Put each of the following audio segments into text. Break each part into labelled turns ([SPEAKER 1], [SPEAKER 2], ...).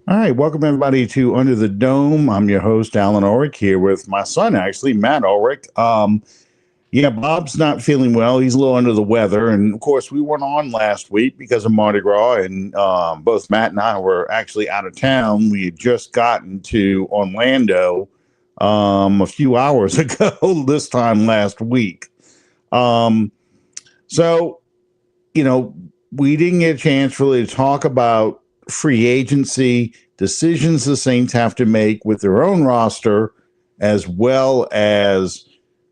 [SPEAKER 1] All right, welcome everybody to Under the Dome. I'm your host, Allen Ulrich, here with my son, actually, Matt Ulrich. Yeah, Bob's not feeling well. He's a little under the weather. And of course, we weren't on last week because of Mardi Gras. And both Matt and I were actually out of town. We had just gotten to Orlando a few hours ago, this time last week. Um, so, you know, we didn't get a chance really to talk about free agency, decisions the Saints have to make with their own roster, as well as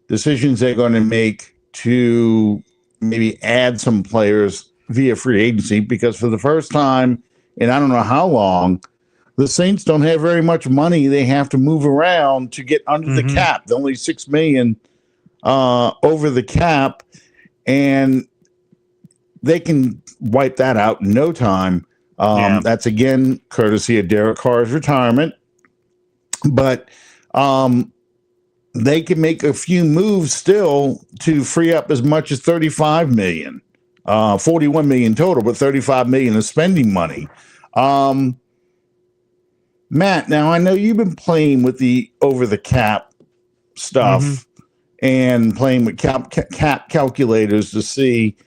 [SPEAKER 1] decisions they're going to make to maybe add some players via free agency. Because for the first time in I don't know how long, the Saints don't have very much money. They have to move around to get under the cap. The only $6 million over the cap, and they can wipe that out in no time. That's again courtesy of Derek Carr's retirement, but they can make a few moves still to free up as much as 35 million, 41 million total, but 35 million of spending money. Matt, now I know you've been playing with the over the cap stuff and playing with cap calculators to see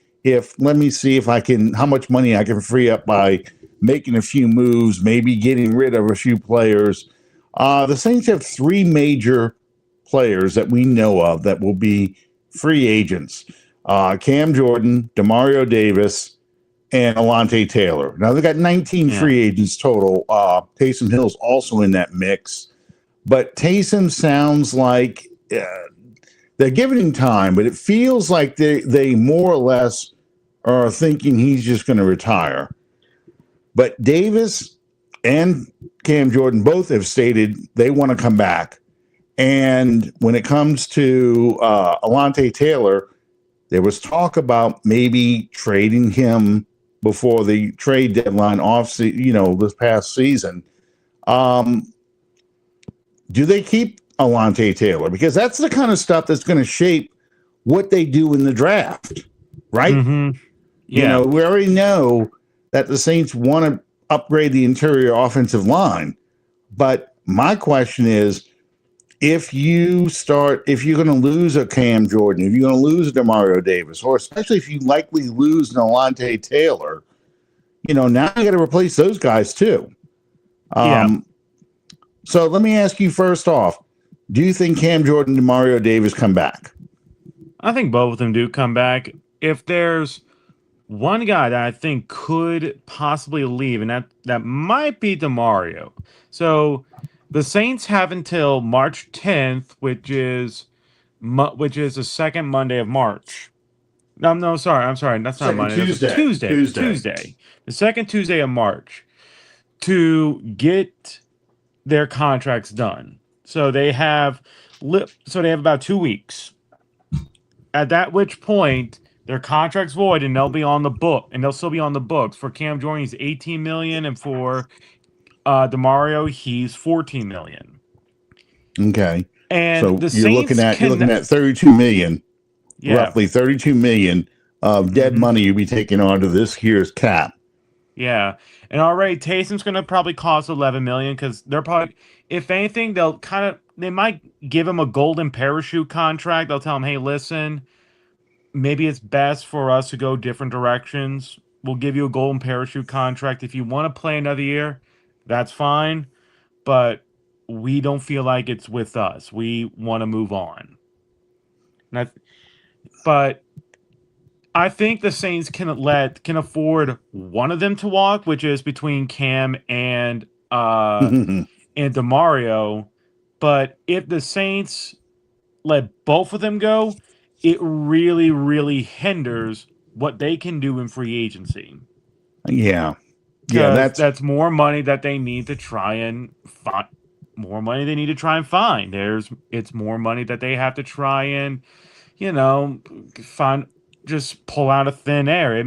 [SPEAKER 1] let me see if I can, how much money I can free up by making a few moves, maybe getting rid of a few players. The Saints have three major players that we know of that will be free agents. Cam Jordan, Demario Davis, and Alante Taylor. Now they've got 19 free agents total. Taysom Hill's also in that mix. But Taysom sounds like they're giving him time, but it feels like they more or less are thinking he's just going to retire. But Davis and Cam Jordan both have stated they want to come back. And when it comes to Alante Taylor, there was talk about maybe trading him before the trade deadline this past season. Do they keep Alante Taylor? Because that's the kind of stuff that's going to shape what they do in the draft, right? We already know that the Saints want to upgrade the interior offensive line. But my question is, if you're going to lose a Cam Jordan, if you're going to lose a Demario Davis, or especially if you likely lose an Alante Taylor, now you got to replace those guys too. So let me ask you first off, do you think Cam Jordan and Demario Davis come back?
[SPEAKER 2] I think both of them do come back. If there's one guy that I think could possibly leave, and that might be Demario. So the Saints have until March 10th, which is the second Monday of March. No, sorry. I'm sorry. That's not Monday.
[SPEAKER 1] Tuesday.
[SPEAKER 2] That's Tuesday. The second Tuesday of March to get their contracts done. So they have about 2 weeks. At that which point their contract's void and they'll be on the book, and they'll still be on the books. For Cam Jordan, he's $18 million, and for Demario, he's $14 million.
[SPEAKER 1] Okay.
[SPEAKER 2] And
[SPEAKER 1] so you're looking at 32 million, roughly 32 million of dead money you'll be taking onto this year's cap.
[SPEAKER 2] Yeah. And already Taysom's going to probably cost 11 million, because they're probably, if anything, they might give him a golden parachute contract. They'll tell him, hey, listen, maybe it's best for us to go different directions. We'll give you a golden parachute contract. If you want to play another year, that's fine. But we don't feel like it's with us. We want to move on. But I think the Saints can afford one of them to walk, which is between Cam and and Demario. But if the Saints let both of them go, it really, really hinders what they can do in free agency.
[SPEAKER 1] Yeah,
[SPEAKER 2] that's more money that they need to try and find. More money they need to try and find. It's more money that they have to try and, find. Just pull out of thin air.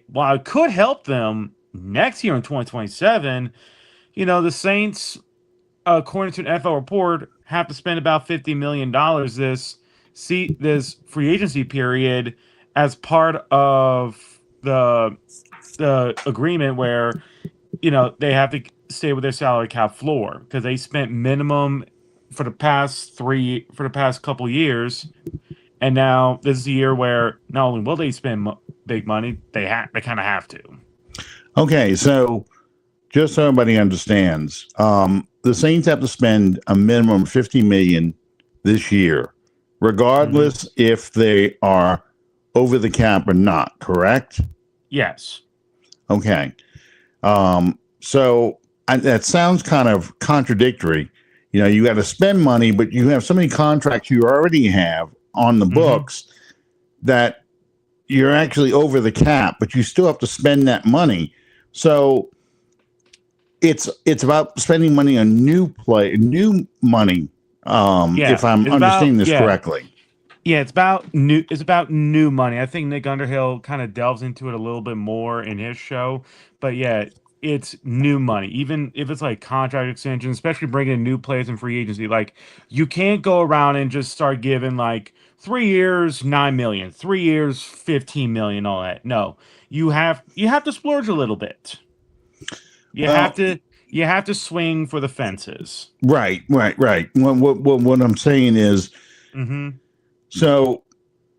[SPEAKER 2] While it could help them next year in 2027, the Saints, according to an NFL report, have to spend about $50 million this free agency period as part of the agreement, where they have to stay with their salary cap floor because they spent minimum for the past couple years, and now this is the year where not only will they spend big money, they kind of have to.
[SPEAKER 1] Okay, so just so everybody understands, the Saints have to spend a minimum of $50 million this year, regardless if they are over the cap or not. Correct?
[SPEAKER 2] Yes.
[SPEAKER 1] Okay. So that sounds kind of contradictory. You got to spend money, but you have so many contracts you already have on the books that you're actually over the cap, but you still have to spend that money. So it's about spending money on new money. If I'm understanding this correctly.
[SPEAKER 2] Yeah, it's about new money. I think Nick Underhill kind of delves into it a little bit more in his show, but yeah, it's new money. Even if it's like contract extensions, especially bringing in new players in free agency, like you can't go around and just start giving like 3 years, 9 million, 3 years, 15 million, all that. No, you have to splurge a little bit. You have to swing for the fences.
[SPEAKER 1] Right. What I'm saying is, so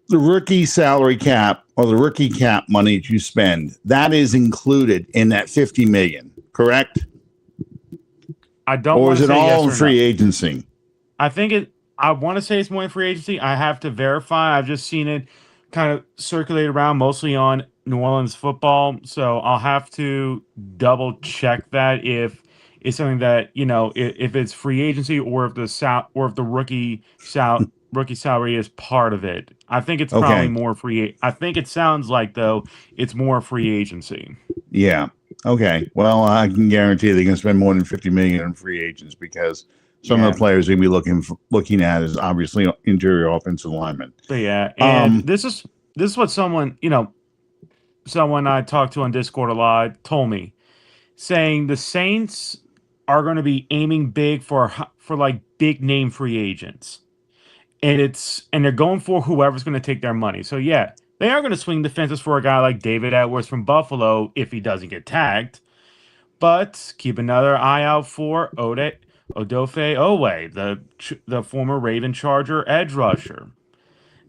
[SPEAKER 1] the rookie salary cap or the rookie cap money that you spend, that is included in that 50 million, correct?
[SPEAKER 2] I don't.
[SPEAKER 1] Or is it all
[SPEAKER 2] in
[SPEAKER 1] free agency?
[SPEAKER 2] I want to say it's more in free agency. I have to verify. I've just seen it kind of circulate around mostly on New Orleans football, so I'll have to double check that if it's something that if it's free agency or if the rookie salary is part of it. I think it's probably more free. I think it sounds like though it's more free agency.
[SPEAKER 1] Yeah. Okay. Well, I can guarantee they're going to spend more than 50 million on free agents because some of the players they're going to be looking at is obviously interior offensive linemen.
[SPEAKER 2] But yeah, and this is what someone I talked to on Discord a lot told me, saying the Saints are going to be aiming big for like big name free agents, and they're going for whoever's going to take their money. So yeah, they are going to swing the fences for a guy like David Edwards from Buffalo if he doesn't get tagged. But keep another eye out for Odafe Owe, the former Raven Charger edge rusher.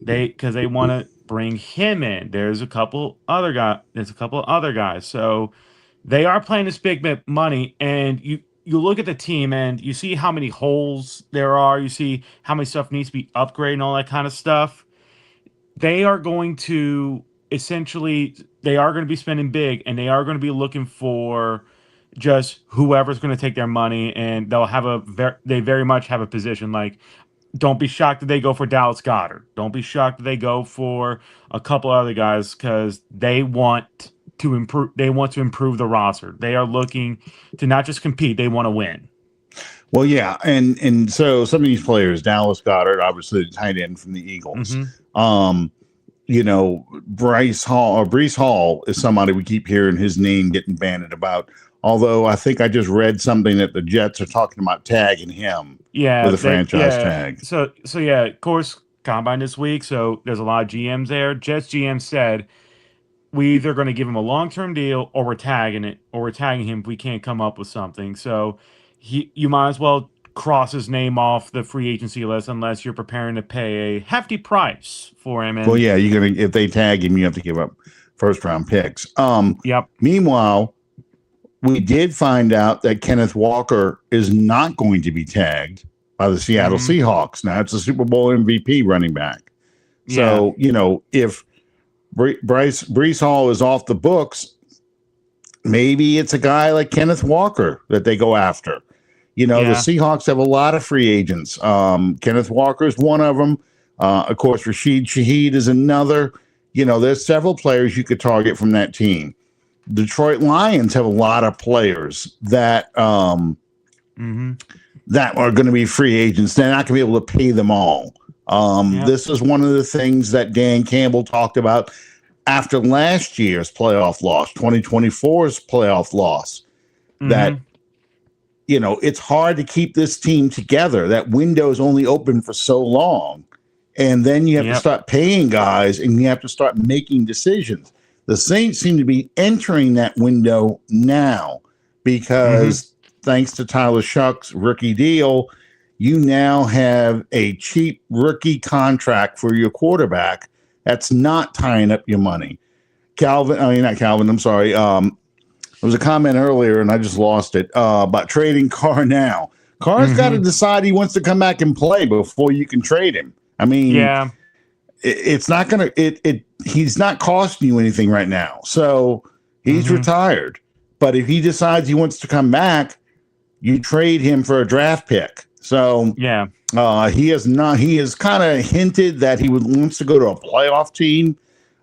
[SPEAKER 2] Because they want to bring him in. There's a couple other guys. So they are playing this big money, and you look at the team and you see how many holes there are. You see how many stuff needs to be upgraded and all that kind of stuff. They are going to be spending big, and they are going to be looking for just whoever's going to take their money, and they very much have a position. Like, don't be shocked that they go for Dallas Goedert. Don't be shocked that they go for a couple other guys because they want to improve. They want to improve the roster. They are looking to not just compete; they want to win.
[SPEAKER 1] Well, yeah, and so some of these players, Dallas Goedert, obviously the tight end from the Eagles. Breece Hall is somebody we keep hearing his name getting bandied about. Although I think I just read something that the Jets are talking about tagging him with a franchise tag.
[SPEAKER 2] So yeah, of course, combine this week. So there's a lot of GMs there. Jets GM said we either going to give him a long-term deal or we're tagging him if we can't come up with something. So you might as well cross his name off the free agency list unless you're preparing to pay a hefty price for him.
[SPEAKER 1] Well, yeah, if they tag him, you have to give up first-round picks.
[SPEAKER 2] Yep.
[SPEAKER 1] Meanwhile, we did find out that Kenneth Walker is not going to be tagged by the Seattle Seahawks. Now, it's a Super Bowl MVP running back. So, if Breece Hall is off the books, maybe it's a guy like Kenneth Walker that they go after. The Seahawks have a lot of free agents. Kenneth Walker is one of them. Of course, Rashid Shaheed is another. There's several players you could target from that team. Detroit Lions have a lot of players that that are going to be free agents. They're not going to be able to pay them all. This is one of the things that Dan Campbell talked about after last year's playoff loss, 2024's playoff loss, that it's hard to keep this team together. That window is only open for so long. And then you have to start paying guys and you have to start making decisions. The Saints seem to be entering that window now. because thanks to Tyler Shuck's rookie deal, you now have a cheap rookie contract for your quarterback that's not tying up your money. Not Calvin. I'm sorry. There was a comment earlier, and I just lost it about trading Carr now. Carr's got to decide he wants to come back and play before you can trade him. I mean,
[SPEAKER 2] Yeah.
[SPEAKER 1] it's not going to. He's not costing you anything right now, so he's retired. But if he decides he wants to come back, you trade him for a draft pick. So
[SPEAKER 2] yeah,
[SPEAKER 1] he has not. He has kind of hinted that he wants to go to a playoff team.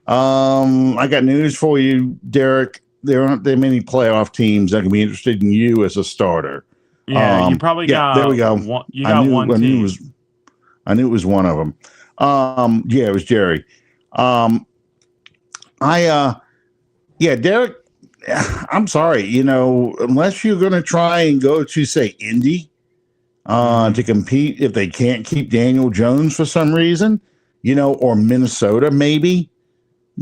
[SPEAKER 1] I got news for you, Derek. There aren't that many playoff teams that can be interested in you as a starter.
[SPEAKER 2] Yeah, you probably got.
[SPEAKER 1] There we go.
[SPEAKER 2] You got one team.
[SPEAKER 1] I knew it was one of them. Yeah, it was Jerry. Derek. I'm sorry. Unless you're going to try and go to say Indy to compete, if they can't keep Daniel Jones for some reason, or Minnesota maybe.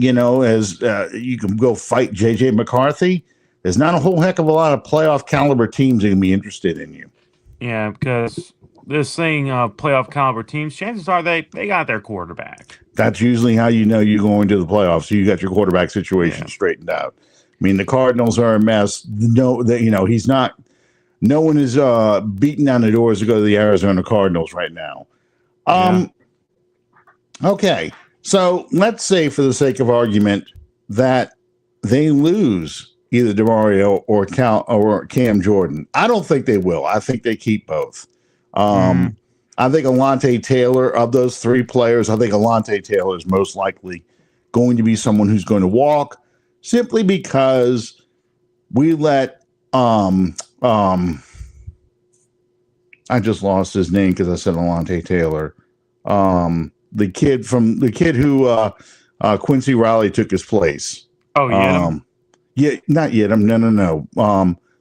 [SPEAKER 1] As you can go fight JJ McCarthy, there's not a whole heck of a lot of playoff caliber teams that can be interested in you.
[SPEAKER 2] Yeah, because this thing, playoff caliber teams, chances are they got their quarterback.
[SPEAKER 1] That's usually how you know you're going to the playoffs. So you got your quarterback situation straightened out. I mean, the Cardinals are a mess. He's not. No one is beating down the doors to go to the Arizona Cardinals right now. Okay. So let's say, for the sake of argument, that they lose either DeMario or Cam Jordan. I don't think they will. I think they keep both. I think Alontae Taylor, of those three players, I think Alontae Taylor is most likely going to be someone who's going to walk, simply because we let I just lost his name because I said Alontae Taylor. The kid who Quincy Riley took his place.
[SPEAKER 2] Oh, yeah.
[SPEAKER 1] Not yet. No.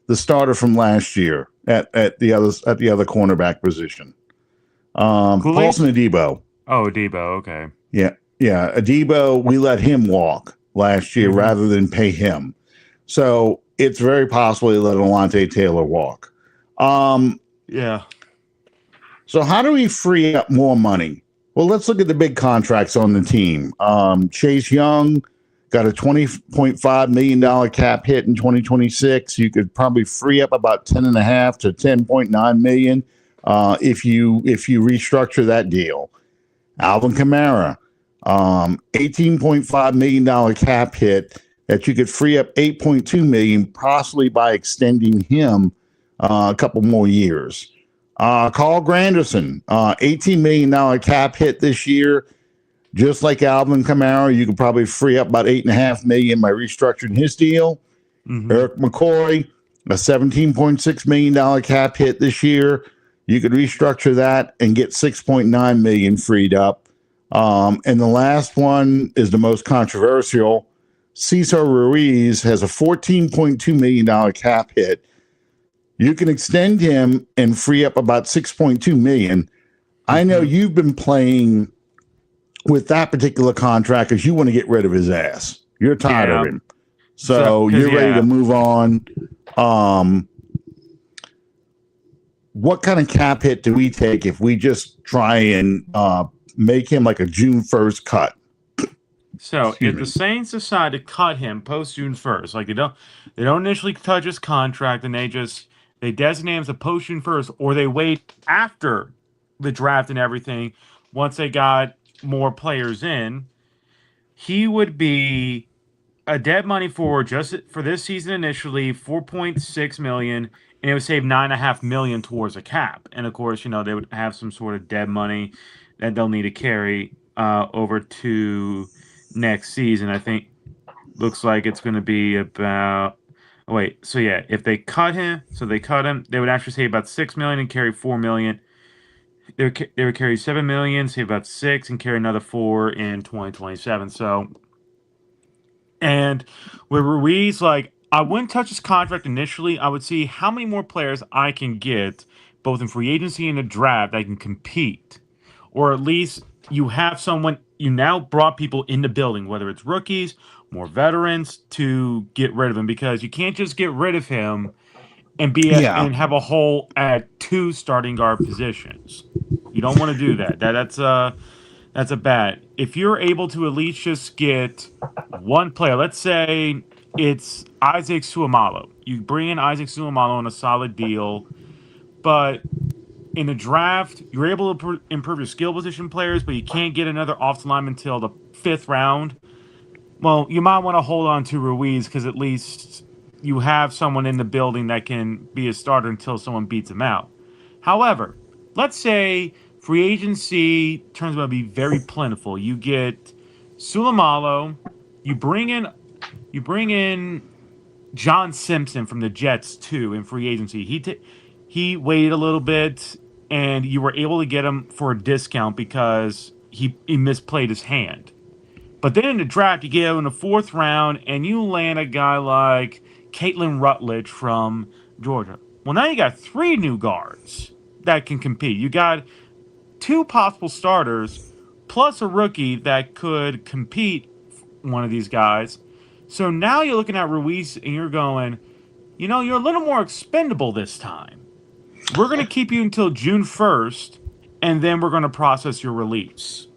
[SPEAKER 1] The starter from last year at the other cornerback position. Paulson Adebo.
[SPEAKER 2] Oh, Adebo. Okay.
[SPEAKER 1] Yeah. Adebo, we let him walk last year rather than pay him. So it's very possible they let Alontae Taylor walk.
[SPEAKER 2] Yeah.
[SPEAKER 1] So how do we free up more money? Well, let's look at the big contracts on the team. Chase Young got a $20.5 million cap hit in 2026. You could probably free up about $10.5 to $10.9 million if you restructure that deal. Alvin Kamara, $18.5 million cap hit that you could free up $8.2 million, possibly by extending him a couple more years. Carl Granderson, $18 million cap hit this year. Just like Alvin Kamara, you could probably free up about $8.5 million by restructuring his deal. Eric McCoy, a $17.6 million cap hit this year. You could restructure that and get $6.9 million freed up. And the last one is the most controversial. Cesar Ruiz has a $14.2 million cap hit. You can extend him and free up about $6.2 million. I know you've been playing with that particular contract because you want to get rid of his ass. You're tired of him. So you're ready to move on. What kind of cap hit do we take if we just try and make him like a June 1st cut?
[SPEAKER 2] So if the Saints decide to cut him post June 1st, like they don't initially touch his contract, and they designate him as a post June 1st, or they wait after the draft and everything, once they got more players in, he would be a dead money for this season initially, $4.6 million, and it would save $9.5 million towards a cap. And of course, they would have some sort of dead money that they'll need to carry over to next season. I think looks like it's going to be about. Oh, wait, so yeah, if they cut him, they would actually save about $6 million and carry $4 million. They would carry $7 million, save about $6 million, and carry another $4 million in 2027. So, and with Ruiz, I wouldn't touch his contract initially. I would see how many more players I can get, both in free agency and the draft, that can compete, or at least you have someone. You now brought people in the building, whether it's rookies, more veterans, to get rid of him, because you can't just get rid of him
[SPEAKER 1] Yeah.
[SPEAKER 2] and have a hole at two starting guard positions. You don't want to do that. That's a bad. If you're able to at least just get one player, let's say it's Isaac Suomalo. You bring in Isaac Suomalo on a solid deal, but in the draft, you're able to improve your skill position players, but you can't get another offensive lineman until the fifth round. Well, you might want to hold on to Ruiz because at least you have someone in the building that can be a starter until someone beats him out. However, let's say free agency turns out to be very plentiful. You get Sulamalo, you bring in you bring in John Simpson from the Jets too in free agency. He waited a little bit, and you were able to get him for a discount because he misplayed his hand. But then in the draft, you get him in the fourth round, and you land a guy like Caitlin Rutledge from Georgia. Well, now you got three new guards that can compete. You got two possible starters, plus a rookie that could compete one of these guys. So now you're looking at Ruiz and you're going, you're a little more expendable this time. We're going to keep you until June 1st, and then we're going to process your release.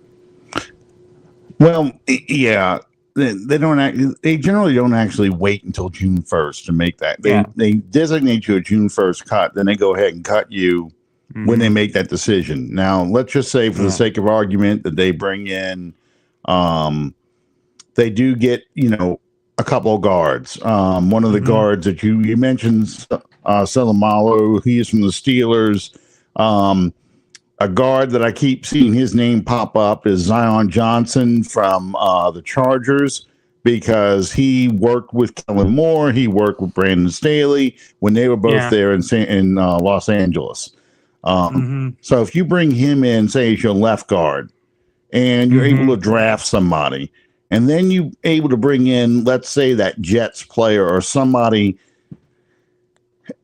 [SPEAKER 1] Well, yeah, they don't. They generally don't actually wait until June 1st to make that. They designate you a June 1st cut, then they go ahead and cut you when they make that decision. Now, let's just say, for the sake of argument, that they bring in, they do get a couple of guards. One of the guards that you mentioned, Selamalo, he is from the Steelers. A guard that I keep seeing his name pop up is Zion Johnson from the Chargers, because he worked with Kellen Moore. He worked with Brandon Staley when they were both there in Los Angeles. So if you bring him in, say, as your left guard, and you're able to draft somebody, and then you're able to bring in, let's say, that Jets player or somebody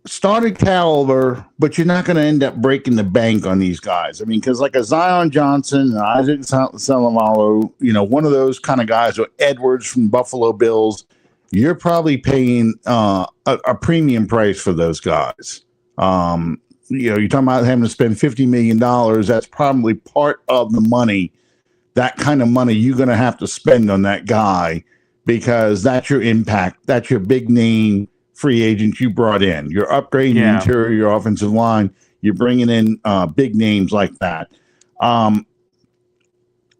[SPEAKER 1] started caliber, but you're not going to end up breaking the bank on these guys. I mean, because like a Zion Johnson and Isaac Selamalo, one of those kind of guys, or Edwards from Buffalo Bills, you're probably paying a premium price for those guys. You're talking about having to spend $50 million. That's probably part of the money. That kind of money you're going to have to spend on that guy, because that's your impact. That's your big name free agent you brought in. You're upgrading the interior, your offensive line. You're bringing in big names like that,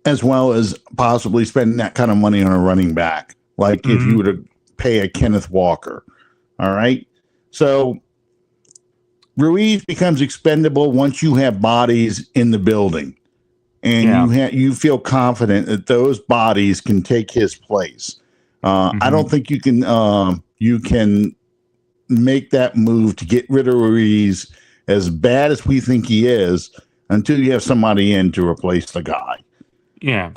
[SPEAKER 1] as well as possibly spending that kind of money on a running back, like if you were to pay a Kenneth Walker. All right. So Ruiz becomes expendable once you have bodies in the building, and you feel confident that those bodies can take his place. I don't think you can make that move to get rid of Ruiz, as bad as we think he is, until you have somebody in to replace the guy.
[SPEAKER 2] Yeah.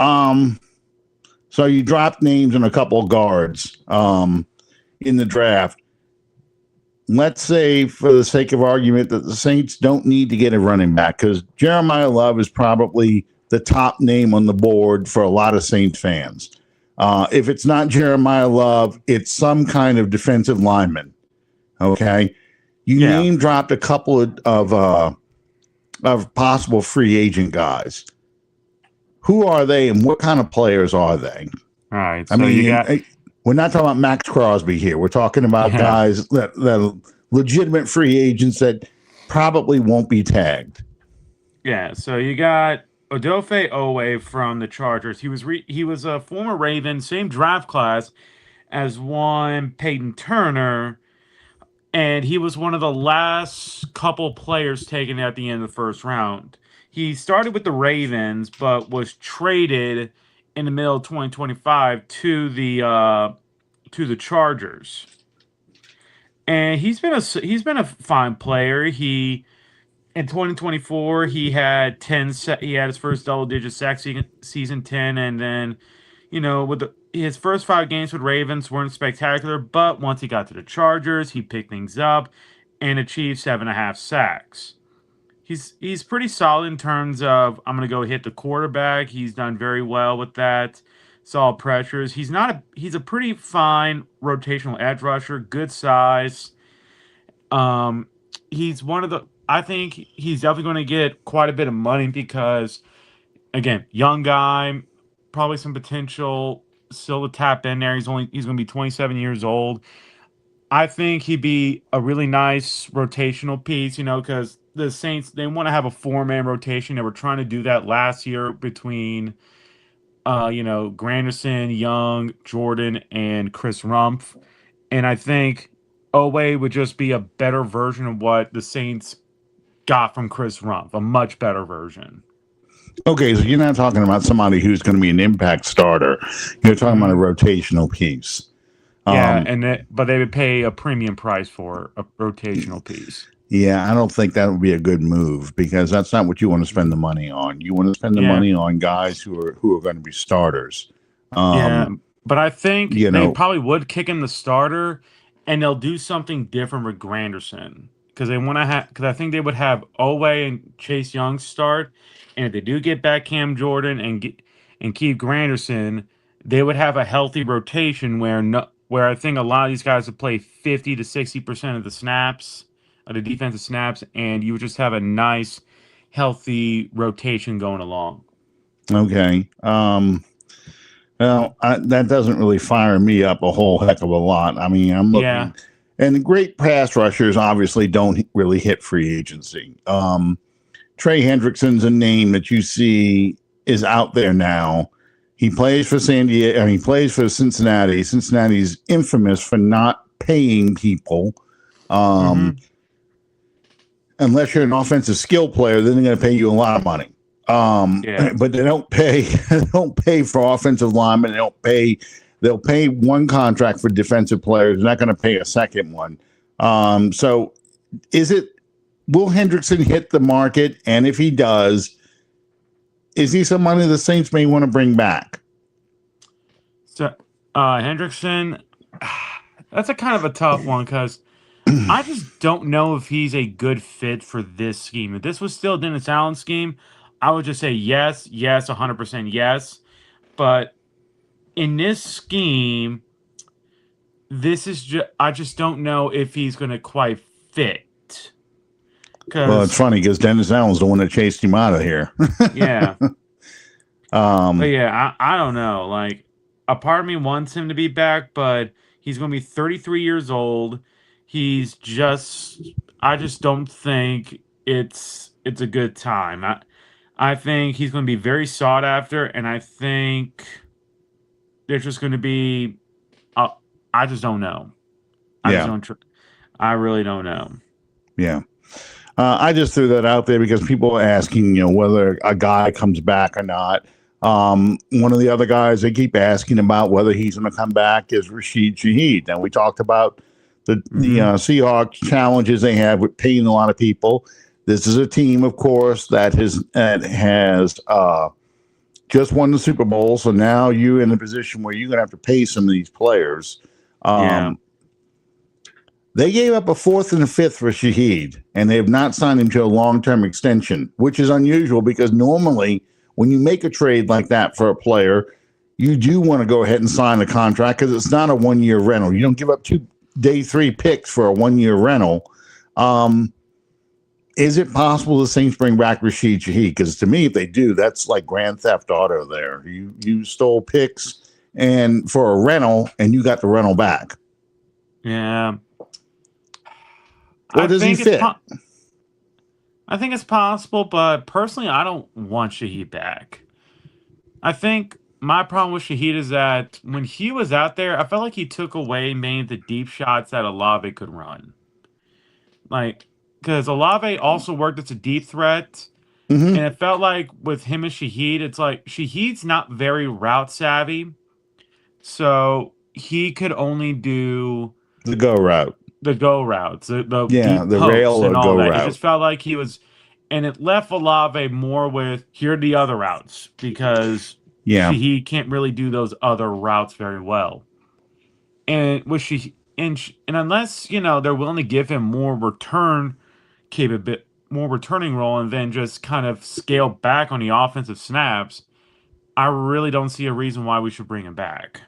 [SPEAKER 1] So you drop names on a couple of guards in the draft. Let's say, for the sake of argument, that the Saints don't need to get a running back, because Jeremiah Love is probably the top name on the board for a lot of Saints fans. If it's not Jeremiah Love, it's some kind of defensive lineman. Okay, you name dropped a couple of possible free agent guys. Who are they, and what kind of players are they?
[SPEAKER 2] All right.
[SPEAKER 1] So we're not talking about Max Crosby here. We're talking about guys that are legitimate free agents that probably won't be tagged.
[SPEAKER 2] Yeah. So you got Odofe Owe from the Chargers. He was a former Raven, same draft class as one Peyton Turner. And he was one of the last couple players taken at the end of the first round. He started with the Ravens, but was traded in the middle of 2025 to the Chargers. And he's been a fine player. He in 2024 he had he had his first double digit sack season 10, and then with his first 5 games with Ravens weren't spectacular, but once he got to the Chargers, he picked things up and achieved 7.5 sacks. He's pretty solid in terms of, I'm going to go hit the quarterback. He's done very well with that. Solid pressures. He's a pretty fine rotational edge rusher, good size. Um, he's one of the. I think he's definitely going to get quite a bit of money because, again, young guy, probably some potential still to tap in there. He's going to be 27 years old. I think he'd be a really nice rotational piece, because the Saints they want to have a four-man rotation. They were trying to do that last year between Granderson, Young, Jordan, and Chris Rumpf. And I think Owe would just be a better version of what the Saints got from Chris Rumpf, a much better version.
[SPEAKER 1] Okay, so you're not talking about somebody who's going to be an impact starter. You're talking about a
[SPEAKER 2] Hmm.
[SPEAKER 1] rotational piece.
[SPEAKER 2] Yeah,
[SPEAKER 1] Um,
[SPEAKER 2] but they would pay a premium price for a rotational piece.
[SPEAKER 1] yeah, I don't think that would be a good move because that's not what you want to spend the money on. You want to spend the
[SPEAKER 2] Yeah,
[SPEAKER 1] money on guys who are going to be starters.
[SPEAKER 2] yeah,
[SPEAKER 1] Um,
[SPEAKER 2] but I think
[SPEAKER 1] you
[SPEAKER 2] they
[SPEAKER 1] know,
[SPEAKER 2] probably would kick him the starter, and they'll do something different with Granderson because they want to have because I think they would have Owe and Chase Young start, and if they do get back Cam Jordan and keep Granderson, they would have a healthy rotation where I think a lot of these guys would play 50 to 60% of the snaps, of the defensive snaps, and you would just have a nice, healthy rotation going along.
[SPEAKER 1] okay. Well, that doesn't really fire me up a whole heck of a lot. I mean, I'm
[SPEAKER 2] Yeah.
[SPEAKER 1] looking, and the great pass rushers obviously don't really hit free agency. Trey Hendrickson's a name that you see is out there now. He plays for San Diego. He plays for Cincinnati. Cincinnati's infamous for not paying people. Um,
[SPEAKER 2] Hmm.
[SPEAKER 1] unless you're an offensive skill player, then they're going to pay you a lot of money.
[SPEAKER 2] Yeah.
[SPEAKER 1] But they don't pay. They don't pay for offensive linemen. They don't pay. They'll pay one contract for defensive players. They're not going to pay a second one. So, is it? Will Hendrickson hit the market? And if he does, is he somebody the Saints may want to bring back?
[SPEAKER 2] So, Hendrickson, that's a kind of a tough one because I just don't know if he's a good fit for this scheme. If this was still Dennis Allen's scheme, I would just say yes, yes, 100% yes. But in this scheme, I just don't know if he's going to quite fit.
[SPEAKER 1] Well, it's
[SPEAKER 2] Because,
[SPEAKER 1] funny because Dennis Allen's the one that chased him out of here.
[SPEAKER 2] yeah. But
[SPEAKER 1] um,
[SPEAKER 2] yeah, I don't know. Like, a part of me wants him to be back, but he's going to be 33 years old. He's just, I just don't think it's a good time. I think he's going to be very sought after, and I think there's just going to be, uh, I just don't know. I just
[SPEAKER 1] yeah,
[SPEAKER 2] don't, I really don't know.
[SPEAKER 1] yeah. I just threw that out there because people are asking, whether a guy comes back or not. One of the other guys they keep asking about whether he's going to come back is Rashid Shaheed. And we talked about the
[SPEAKER 2] Hmm.
[SPEAKER 1] Seahawks challenges they have with paying a lot of people. This is a team, of course, that has just won the Super Bowl. So now you're in a position where you're going to have to pay some of these players.
[SPEAKER 2] Yeah.
[SPEAKER 1] Um, they gave up a fourth and a fifth for Shaheed, and they have not signed him to a long term extension, which is unusual because normally when you make a trade like that for a player, you do want to go ahead and sign a contract because it's not a 1 year rental. You don't give up two day three picks for a 1 year rental. Um, is it possible the Saints bring back Rashid Shaheed? Because to me, if they do, that's like grand theft auto there. You stole picks and for a rental, and you got the rental back.
[SPEAKER 2] Yeah.
[SPEAKER 1] Or
[SPEAKER 2] I
[SPEAKER 1] does he
[SPEAKER 2] think it's
[SPEAKER 1] fit?
[SPEAKER 2] po- I think it's possible, but personally, I don't want Shaheed back. I think my problem with Shaheed is that when he was out there, I felt like he took away many of the deep shots that Olave could run. Like, because Olave also worked as a deep threat,
[SPEAKER 1] Mm-hmm.
[SPEAKER 2] and it felt like with him and Shaheed, it's like Shaheed's not very route savvy, so he could only do
[SPEAKER 1] The go route.
[SPEAKER 2] the go routes, the
[SPEAKER 1] Yeah,
[SPEAKER 2] deep
[SPEAKER 1] the rail
[SPEAKER 2] posts,
[SPEAKER 1] or
[SPEAKER 2] and all
[SPEAKER 1] go
[SPEAKER 2] that. It
[SPEAKER 1] route.
[SPEAKER 2] just felt like he was, and it left Olave more with here are the other routes because
[SPEAKER 1] Yeah,
[SPEAKER 2] he can't really do those other routes very well. And with she and unless they're willing to give him more capability, more returning role, and then just kind of scale back on the offensive snaps, I really don't see a reason why we should bring him back.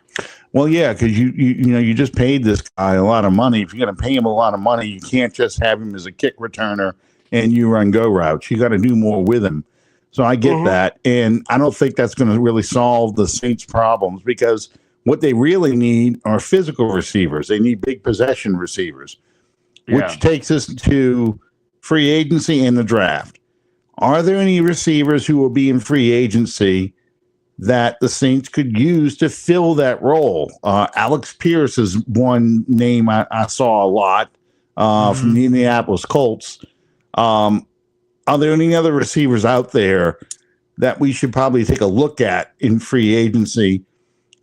[SPEAKER 1] Well, yeah, because you just paid this guy a lot of money. If you're going to pay him a lot of money, you can't just have him as a kick returner and you run go routes. You got to do more with him. So I get that, and I don't think that's going to really solve the Saints' problems because what they really need are physical receivers. They need big possession receivers, which takes us to free agency and the draft. Are there any receivers who will be in free agency that the Saints could use to fill that role? Alex Pierce is one name I saw a lot from the Indianapolis Colts. Are there any other receivers out there that we should probably take a look at in free agency?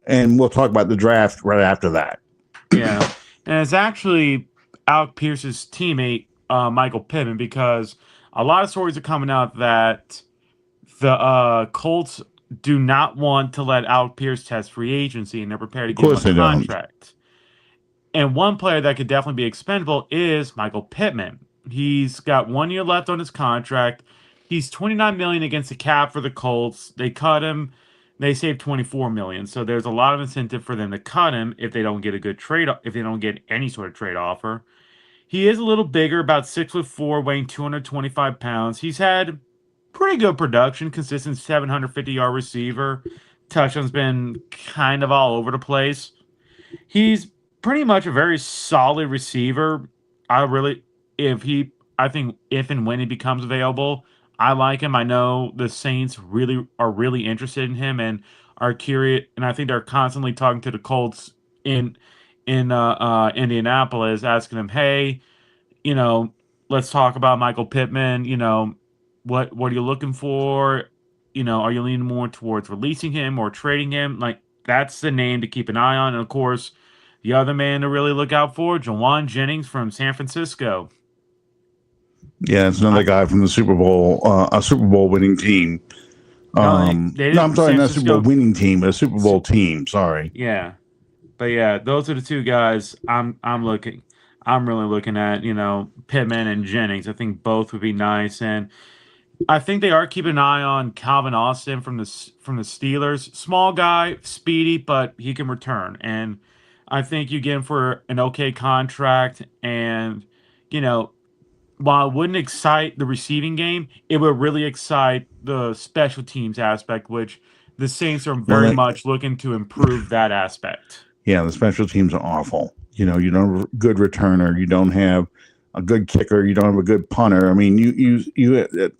[SPEAKER 1] And we'll talk about the draft right after that.
[SPEAKER 2] Yeah. And it's actually Alec Pierce's teammate, Michael Pittman, because a lot of stories are coming out that the Colts do not want to let Alec Pierce test free agency, and they're prepared to give him a contract. And one player that could definitely be expendable is Michael Pittman. He's got 1 year left on his contract. He's $29 million against the cap for the Colts. They cut him. They saved $24 million. So there's a lot of incentive for them to cut him if they don't get a good trade, if they don't get any sort of trade offer. He is a little bigger, about 6'4", weighing 225 pounds. He's had pretty good production, consistent 750-yard receiver. Touchdowns been kind of all over the place. He's pretty much a very solid receiver. I think if and when he becomes available, I like him. I know the Saints are really interested in him and are curious, and I think they're constantly talking to the Colts in Indianapolis, asking them, hey, let's talk about Michael Pittman. What are you looking for? Are you leaning more towards releasing him or trading him? Like, that's the name to keep an eye on. And of course, the other man to really look out for, Jawan Jennings from San Francisco.
[SPEAKER 1] Yeah, it's another guy from the Super Bowl, a Super Bowl winning team. I'm sorry, not a Super Bowl winning team, but a Super Bowl team. Sorry.
[SPEAKER 2] Yeah, but yeah, those are the two guys I'm really looking at. Pittman and Jennings. I think both would be nice, and I think they are keeping an eye on Calvin Austin from the Steelers. Small guy, speedy, but he can return, and I think you get him for an okay contract, and while it wouldn't excite the receiving game, it would really excite the special teams aspect, which the Saints are very much looking to improve that aspect.
[SPEAKER 1] Yeah, the special teams are awful. You don't have a good returner. You don't have a good kicker. You don't have a good punter. I mean, the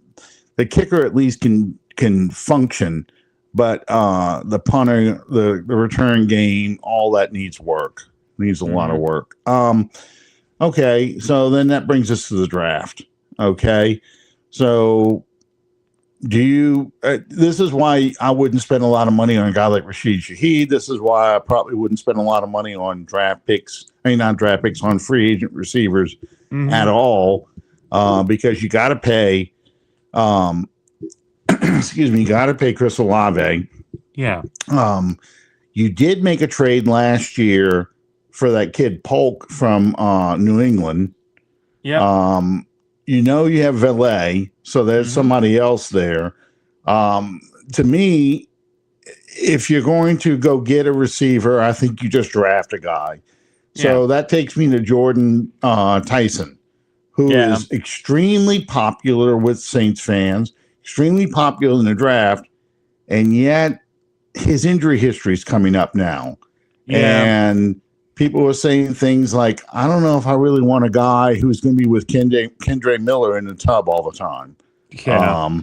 [SPEAKER 1] kicker at least can function, but the punter, the return game, all that needs work. Needs a lot of work. Okay, so then that brings us to the draft. Okay, so this is why I wouldn't spend a lot of money on a guy like Rashid Shaheed. This is why I probably wouldn't spend a lot of money on draft picks. Not draft picks, on free agent receivers at all, because you got to pay. Excuse me, you got to pay Chris Olave.
[SPEAKER 2] Yeah.
[SPEAKER 1] You did make a trade last year for that kid Polk from New England.
[SPEAKER 2] Yeah.
[SPEAKER 1] You have Valet, so there's somebody else there. To me, if you're going to go get a receiver, I think you just draft a guy. So that takes me to Jordan Tyson, who is extremely popular with Saints fans, extremely popular in the draft, and yet his injury history is coming up now. Yeah. And people were saying things like, I don't know if I really want a guy who's going to be with Kendre Miller in the tub all the time.
[SPEAKER 2] Yeah.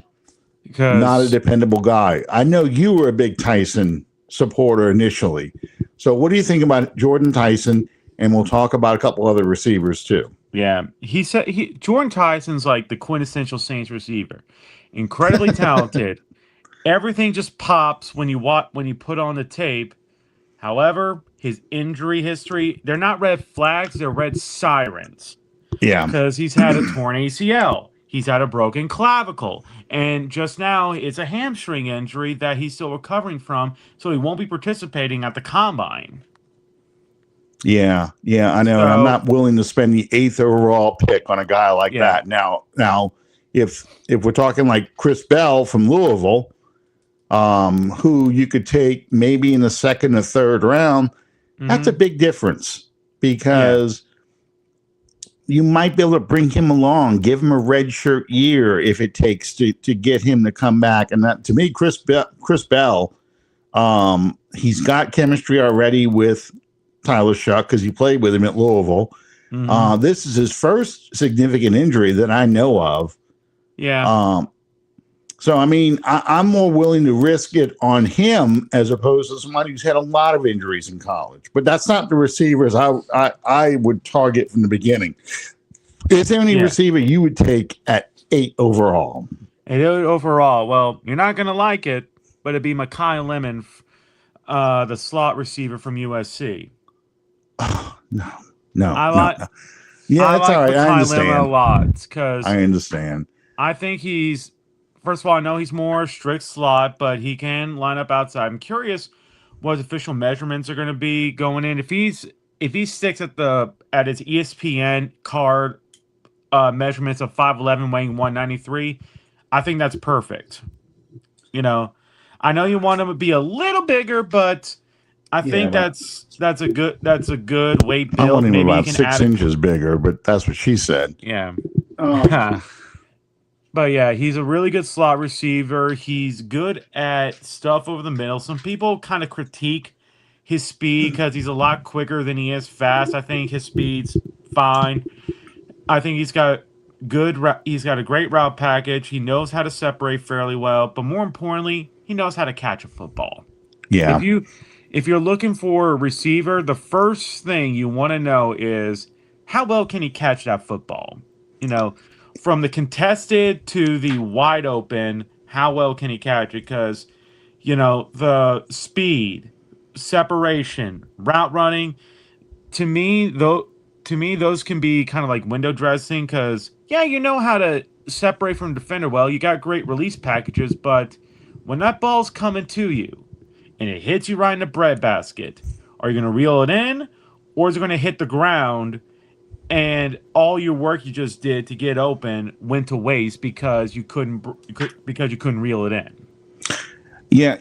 [SPEAKER 1] Not a dependable guy. I know you were a big Tyson supporter initially. So what do you think about Jordan Tyson? And we'll talk about a couple other receivers too.
[SPEAKER 2] Yeah. He said Jordan Tyson's like the quintessential Saints receiver. Incredibly talented. Everything just pops when you put on the tape. However, his injury history, they're not red flags, they're red sirens.
[SPEAKER 1] Yeah.
[SPEAKER 2] Because he's had a torn ACL. He's had a broken clavicle. And just now, it's a hamstring injury that he's still recovering from, so he won't be participating at the combine.
[SPEAKER 1] Yeah, I know. And I'm not willing to spend the 8th overall pick on a guy like that. Now, if we're talking like Chris Bell from Louisville, who you could take maybe in the 2nd or 3rd round, That's a
[SPEAKER 2] Mm-hmm.
[SPEAKER 1] big difference
[SPEAKER 2] Yeah.
[SPEAKER 1] because you might be able to bring him along, give him a red shirt year if it takes to get him to come back. And that to me, Chris Bell, he's got chemistry already with Tyler Shuck because he played with him at Louisville.
[SPEAKER 2] Mm-hmm.
[SPEAKER 1] This is his first significant injury that I know of.
[SPEAKER 2] Yeah.
[SPEAKER 1] Um, so I mean, I'm more willing to risk it on him as opposed to somebody who's had a lot of injuries in college. But that's not the receivers I would target from the beginning. Is there any
[SPEAKER 2] Yeah.
[SPEAKER 1] receiver you would take at 8 overall?
[SPEAKER 2] And overall, well, you're not gonna like it, but it'd be Makai Lemon, the slot receiver from USC.
[SPEAKER 1] Oh, no, no,
[SPEAKER 2] I
[SPEAKER 1] no,
[SPEAKER 2] like
[SPEAKER 1] no. Yeah,
[SPEAKER 2] I
[SPEAKER 1] that's all
[SPEAKER 2] like
[SPEAKER 1] right. I
[SPEAKER 2] Makai Lemon a
[SPEAKER 1] understand.
[SPEAKER 2] lot because
[SPEAKER 1] I understand.
[SPEAKER 2] I think he's first of all, I know he's more strict slot, but he can line up outside. I'm curious what his official measurements are going to be going in. If he sticks at his ESPN card measurements of 5'11", weighing 193, I think that's perfect. You know, I know you want him to be a little bigger, but I
[SPEAKER 1] Yeah,
[SPEAKER 2] think
[SPEAKER 1] but
[SPEAKER 2] that's a good weight
[SPEAKER 1] I want
[SPEAKER 2] build.
[SPEAKER 1] him
[SPEAKER 2] Maybe you
[SPEAKER 1] about
[SPEAKER 2] can
[SPEAKER 1] 6 inches bigger, but that's what she said.
[SPEAKER 2] yeah.
[SPEAKER 1] Oh,
[SPEAKER 2] But yeah, he's a really good slot receiver. He's good at stuff over the middle. Some people kind of critique his speed because he's a lot quicker than he is fast. I think his speed's fine. I think he's got a great route package. He knows how to separate fairly well, but more importantly, he knows how to catch a football. If
[SPEAKER 1] yeah,
[SPEAKER 2] you if you're looking for a receiver, the first thing you want to know is how well can he catch that football? You know, from the contested to the wide open, how well can he catch it? Because, the speed, separation, route running, to me, though, to me, those can be kind of like window dressing because, yeah, you know how to separate from defender well. You got great release packages, but when that ball's coming to you, and it hits you right in the breadbasket, are you going to reel it in, or is it going to hit the ground and all your work you just did to get open went to waste because you couldn't reel it in?
[SPEAKER 1] yeah.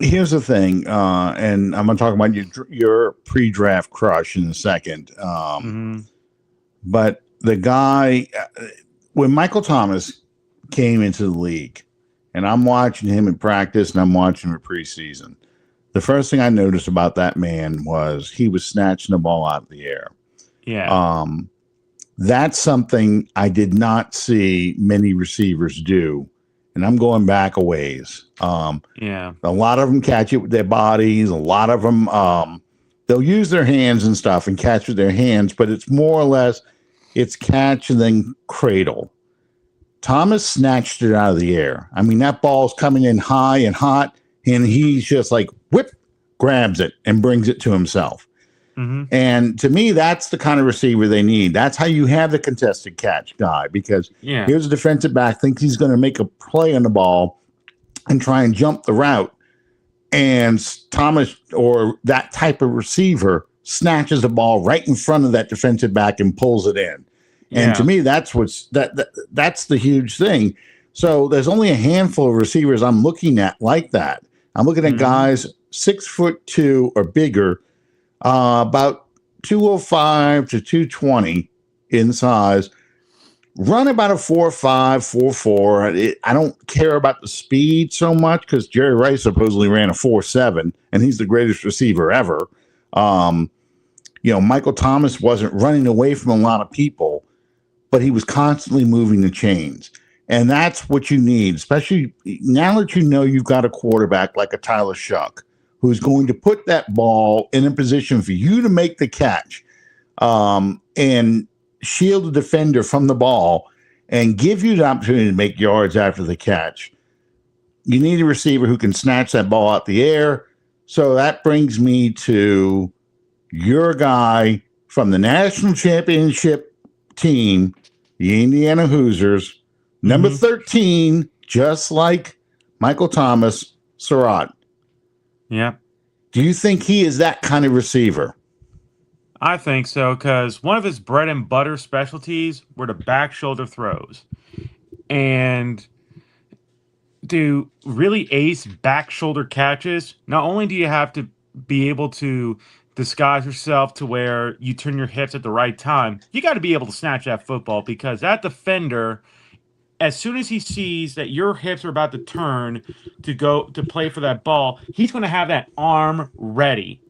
[SPEAKER 1] Here's the thing, and I'm going to talk about your pre-draft crush in a second.
[SPEAKER 2] Mm-hmm.
[SPEAKER 1] But the guy, when Michael Thomas came into the league, and I'm watching him in practice and I'm watching him in preseason, the first thing I noticed about that man was he was snatching the ball out of the air.
[SPEAKER 2] Yeah.
[SPEAKER 1] Um, that's something I did not see many receivers do. And I'm going back a ways.
[SPEAKER 2] Yeah.
[SPEAKER 1] A lot of them catch it with their bodies. A lot of them, they'll use their hands and stuff and catch with their hands, but it's more or less it's catch and then cradle. Thomas snatched it out of the air. I mean, that ball's coming in high and hot, and he's just like whip, grabs it and brings it to himself.
[SPEAKER 2] Mm-hmm.
[SPEAKER 1] And to me, that's the kind of receiver they need. That's how you have the contested catch guy, because
[SPEAKER 2] Yeah.
[SPEAKER 1] here's a defensive back thinks he's going to make a play on the ball and try and jump the route. And Thomas or that type of receiver snatches the ball right in front of that defensive back and pulls it in. And to
[SPEAKER 2] Yeah.
[SPEAKER 1] me, that's that's the huge thing. So there's only a handful of receivers I'm looking at like that. I'm looking at
[SPEAKER 2] Mm-hmm.
[SPEAKER 1] guys 6'2" or bigger, about 205 to 220 in size. Run about a 4.5, 4.4. I don't care about the speed so much because Jerry Rice supposedly ran a 4.7, and he's the greatest receiver ever. Michael Thomas wasn't running away from a lot of people, but he was constantly moving the chains. And that's what you need, especially now that you know you've got a quarterback like a Tyler Shuck, who's going to put that ball in a position for you to make the catch, and shield the defender from the ball and give you the opportunity to make yards after the catch. You need a receiver who can snatch that ball out the air. So that brings me to your guy from the national championship team, the Indiana Hoosiers, number
[SPEAKER 2] Mm-hmm.
[SPEAKER 1] 13, just like Michael Thomas, Surratt.
[SPEAKER 2] Yeah.
[SPEAKER 1] Do you think he is that kind of receiver?
[SPEAKER 2] I think so because one of his bread and butter specialties were the back shoulder throws. And to really ace back shoulder catches, not only do you have to be able to disguise yourself to where you turn your hips at the right time. You got to be able to snatch that football because that defender, as soon as he sees that your hips are about to turn to go to play for that ball, he's going to have that arm ready.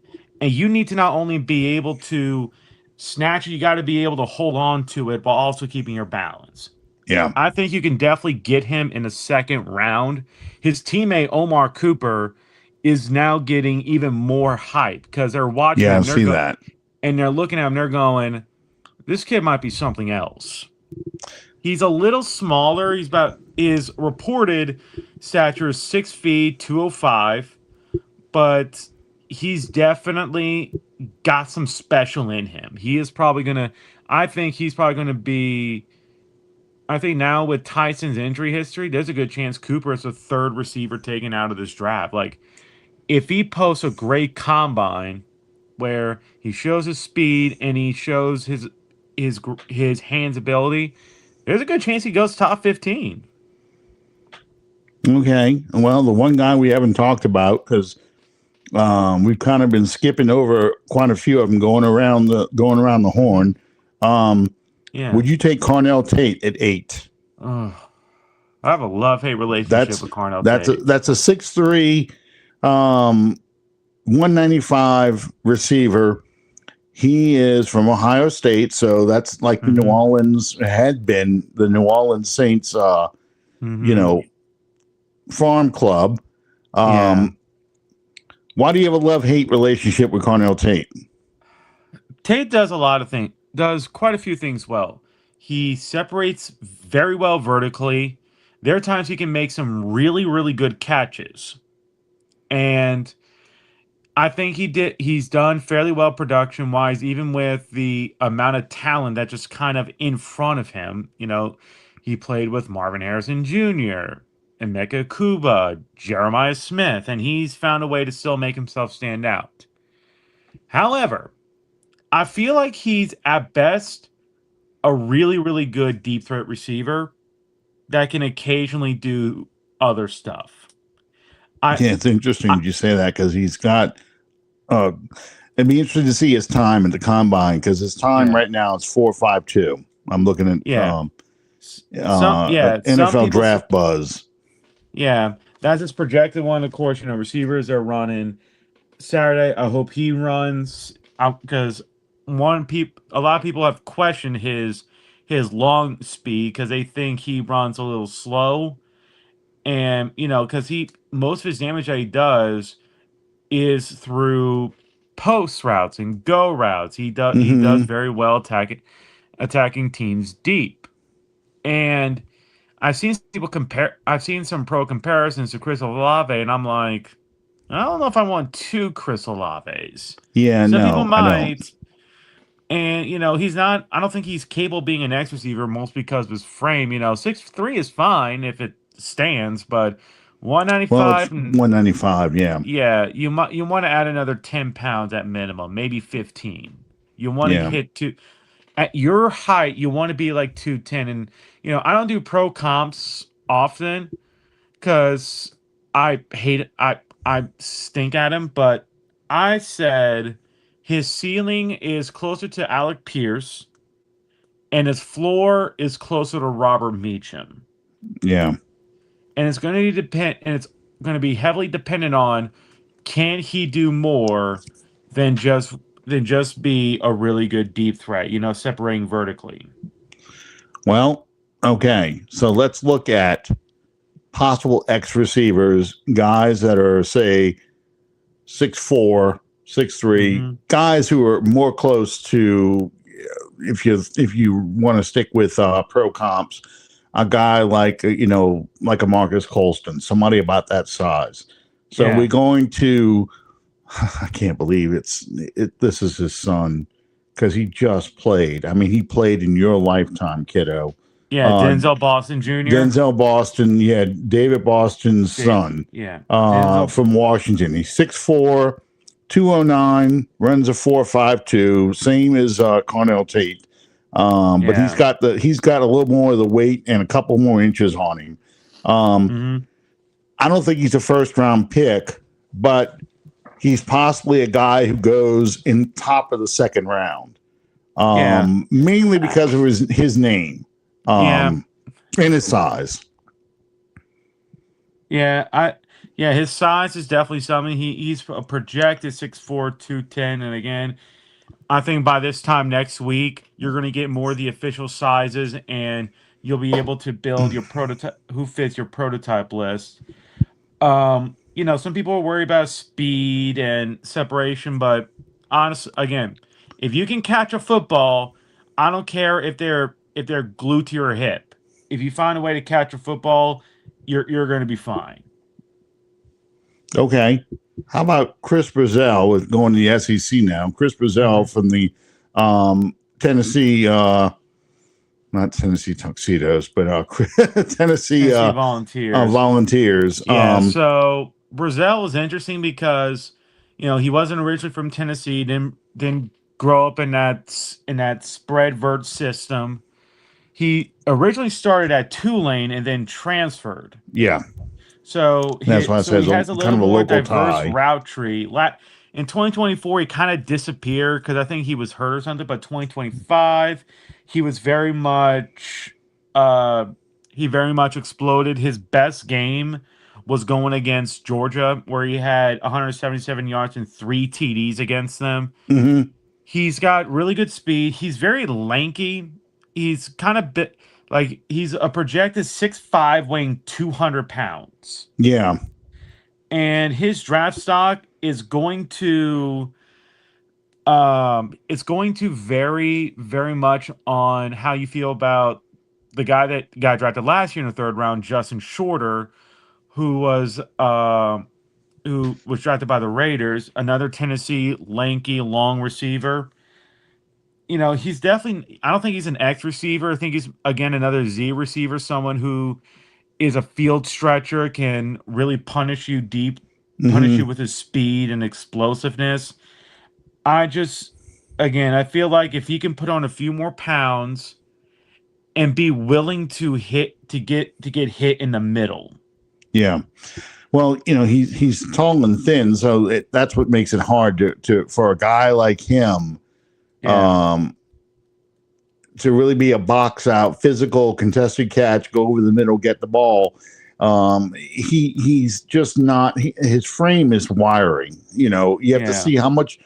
[SPEAKER 2] And you need to not only be able to snatch it, you got to be able to hold on to it while also keeping your balance.
[SPEAKER 1] Yeah.
[SPEAKER 2] I think you can definitely get him in the second round. His teammate Omar Cooper is now getting even more hype because they're watching
[SPEAKER 1] Yeah, I
[SPEAKER 2] him.
[SPEAKER 1] see that.
[SPEAKER 2] And they're looking at him. They're going, "This kid might be something else." He's a little smaller. His reported stature is 6 feet 205, but he's definitely got some special in him. He is probably gonna. I think he's probably gonna be. I think now with Tyson's injury history, there's a good chance Cooper is the third receiver taken out of this draft. Like, if he posts a great combine where he shows his speed and he shows his hands ability, there's a good chance he goes top 15.
[SPEAKER 1] Okay. Well, the one guy we haven't talked about because we've kind of been skipping over quite a few of them going around the horn.
[SPEAKER 2] Yeah.
[SPEAKER 1] Would you take Cornell Tate at 8?
[SPEAKER 2] Ugh. I have a love-hate relationship with Cornell
[SPEAKER 1] That's
[SPEAKER 2] Tate.
[SPEAKER 1] a 6'3", 195 receiver. He is from Ohio State, so that's like the New Orleans had been the New Orleans Saints, farm club. Why do you have a love-hate relationship with Cornell Tate?
[SPEAKER 2] Tate does a lot of things, does quite a few things well. He separates very well vertically. There are times he can make some really, really good catches. And I think he's done fairly well production wise, even with the amount of talent that just kind of in front of him. He played with Marvin Harrison Jr., Emeka Kuba, Jeremiah Smith, and he's found a way to still make himself stand out. However, I feel like he's at best a really, really good deep threat receiver that can occasionally do other stuff.
[SPEAKER 1] Yeah, it's interesting you say that because he's got. It'd be interesting to see his time in the combine because his time right now is 4.52. I'm looking at NFL Draft Buzz.
[SPEAKER 2] Yeah, that's his projected one. Of course, receivers are running Saturday. I hope he runs out because a lot of people have questioned his long speed because they think he runs a little slow, and because most of his damage that he does is through post routes and go routes. He does very well attacking teams deep. And I've seen some pro comparisons to Chris Olave, and I'm like, I don't know if I want two Chris Olaves.
[SPEAKER 1] Yeah,
[SPEAKER 2] some
[SPEAKER 1] no,
[SPEAKER 2] people might.
[SPEAKER 1] I
[SPEAKER 2] And he's not. I don't think he's capable of being an X receiver, mostly because of his frame. 6'3" is fine if it stands, but 195.
[SPEAKER 1] Well, it's 195. Yeah.
[SPEAKER 2] Yeah, you want to add another 10 pounds at minimum, maybe 15. You want to hit at your height. You want to be like 210, and I don't do pro comps often because I hate it. I stink at him, but I said his ceiling is closer to Alec Pierce, and his floor is closer to Robert Meacham.
[SPEAKER 1] Yeah.
[SPEAKER 2] And it's going to depend, and it's going to be heavily dependent on can he do more than just be a really good deep threat, separating vertically.
[SPEAKER 1] Well, okay. So let's look at possible X receivers, guys that are say 6'4", 6'3", guys who are more close to if you want to stick with pro comps. A guy like like a Marcus Colston, somebody about that size. So we're going to. I can't believe this is his son because he just played. I mean, he played in your lifetime, kiddo.
[SPEAKER 2] Yeah, Denzel Boston Jr.
[SPEAKER 1] Denzel Boston, David Boston's son.
[SPEAKER 2] Yeah,
[SPEAKER 1] from Washington. He's 6'4", 209, runs a 4.52, same as Cornell Tate. But he's got a little more of the weight and a couple more inches on him. I don't think he's a first round pick, but he's possibly a guy who goes in top of the second round,
[SPEAKER 2] Yeah.
[SPEAKER 1] mainly because of his name,
[SPEAKER 2] Yeah.
[SPEAKER 1] and his size.
[SPEAKER 2] Yeah, yeah, his size is definitely something. He's a projected 6'4", 210, and again, I think by this time next week, you're going to get more of the official sizes, and you'll be able to build your prototype who fits your prototype list. Some people are worried about speed and separation, but honestly, again, if you can catch a football, I don't care if they're glued to your hip. If you find a way to catch a football, you're going to be fine.
[SPEAKER 1] Okay. How about Chris Brazell with going to the SEC now? Chris Brazell from the Tennessee, not Tennessee Tuxedos, but Tennessee
[SPEAKER 2] Tennessee Volunteers.
[SPEAKER 1] Volunteers.
[SPEAKER 2] Yeah, so Brazil is interesting because he wasn't originally from Tennessee, didn't grow up in that spread vert system. He originally started at Tulane and then transferred.
[SPEAKER 1] Yeah,
[SPEAKER 2] So
[SPEAKER 1] that's
[SPEAKER 2] he
[SPEAKER 1] why it
[SPEAKER 2] so
[SPEAKER 1] says
[SPEAKER 2] he has a
[SPEAKER 1] kind
[SPEAKER 2] little
[SPEAKER 1] of a
[SPEAKER 2] more
[SPEAKER 1] local
[SPEAKER 2] diverse
[SPEAKER 1] tie.
[SPEAKER 2] route tree. In 2024, he kind of disappeared because I think he was hurt or something. But 2025, he was uh he very much exploded. His best game was going against Georgia, where he had 177 yards and three TDs against them.
[SPEAKER 1] Mm-hmm.
[SPEAKER 2] He's got really good speed. He's very lanky. He's kind of bit like he's a projected 6'5", weighing 200 pounds.
[SPEAKER 1] Yeah,
[SPEAKER 2] And his draft stock is going to it's going to vary very much on how you feel about the guy that got drafted last year in the third round, Justin Shorter, who was drafted by the Raiders, another Tennessee lanky long receiver. He's definitely, I don't think he's an X receiver. I think he's again another Z receiver, someone who is a field stretcher, can really punish you
[SPEAKER 1] mm-hmm.
[SPEAKER 2] with his speed and explosiveness. I just, again, I feel like if he can put on a few more pounds and be willing to get hit in the middle.
[SPEAKER 1] Yeah. Well, he's tall and thin, so that's what makes it hard to for a guy like him.
[SPEAKER 2] Yeah.
[SPEAKER 1] To really be a box out, physical, contested catch, go over the middle, get the ball. He's just not. His frame is wiring. You have to
[SPEAKER 2] Yeah.
[SPEAKER 1] see how much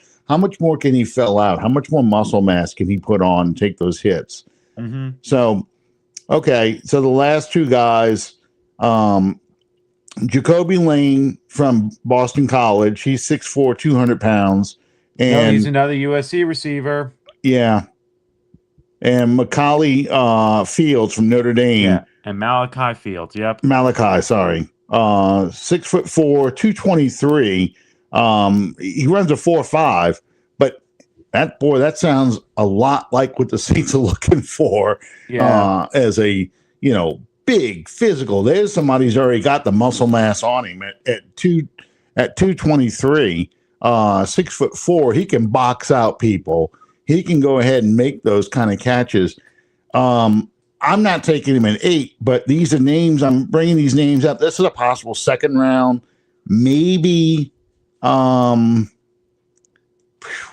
[SPEAKER 1] more can he fill out? How much more muscle mass can he put on and take those hits?
[SPEAKER 2] Mm-hmm.
[SPEAKER 1] So, okay, so the last two guys, Jacoby Lane from Boston College. He's 6'4", 200 pounds,
[SPEAKER 2] No, he's
[SPEAKER 1] and
[SPEAKER 2] another USC receiver.
[SPEAKER 1] yeah, and Macaulay Fields from Notre Dame.
[SPEAKER 2] Yeah. And Malachi Fields. Yep.
[SPEAKER 1] Malachi, sorry. 6'4", 223. He runs a 4.5, but that sounds a lot like what the Saints are looking for.
[SPEAKER 2] Yeah.
[SPEAKER 1] As a, big physical. There's somebody who's already got the muscle mass on him at 223, 6'4". He can box out people. He can go ahead and make those kind of catches. I'm not taking him at 8, but these are names. I'm bringing these names up. This is a possible second round, maybe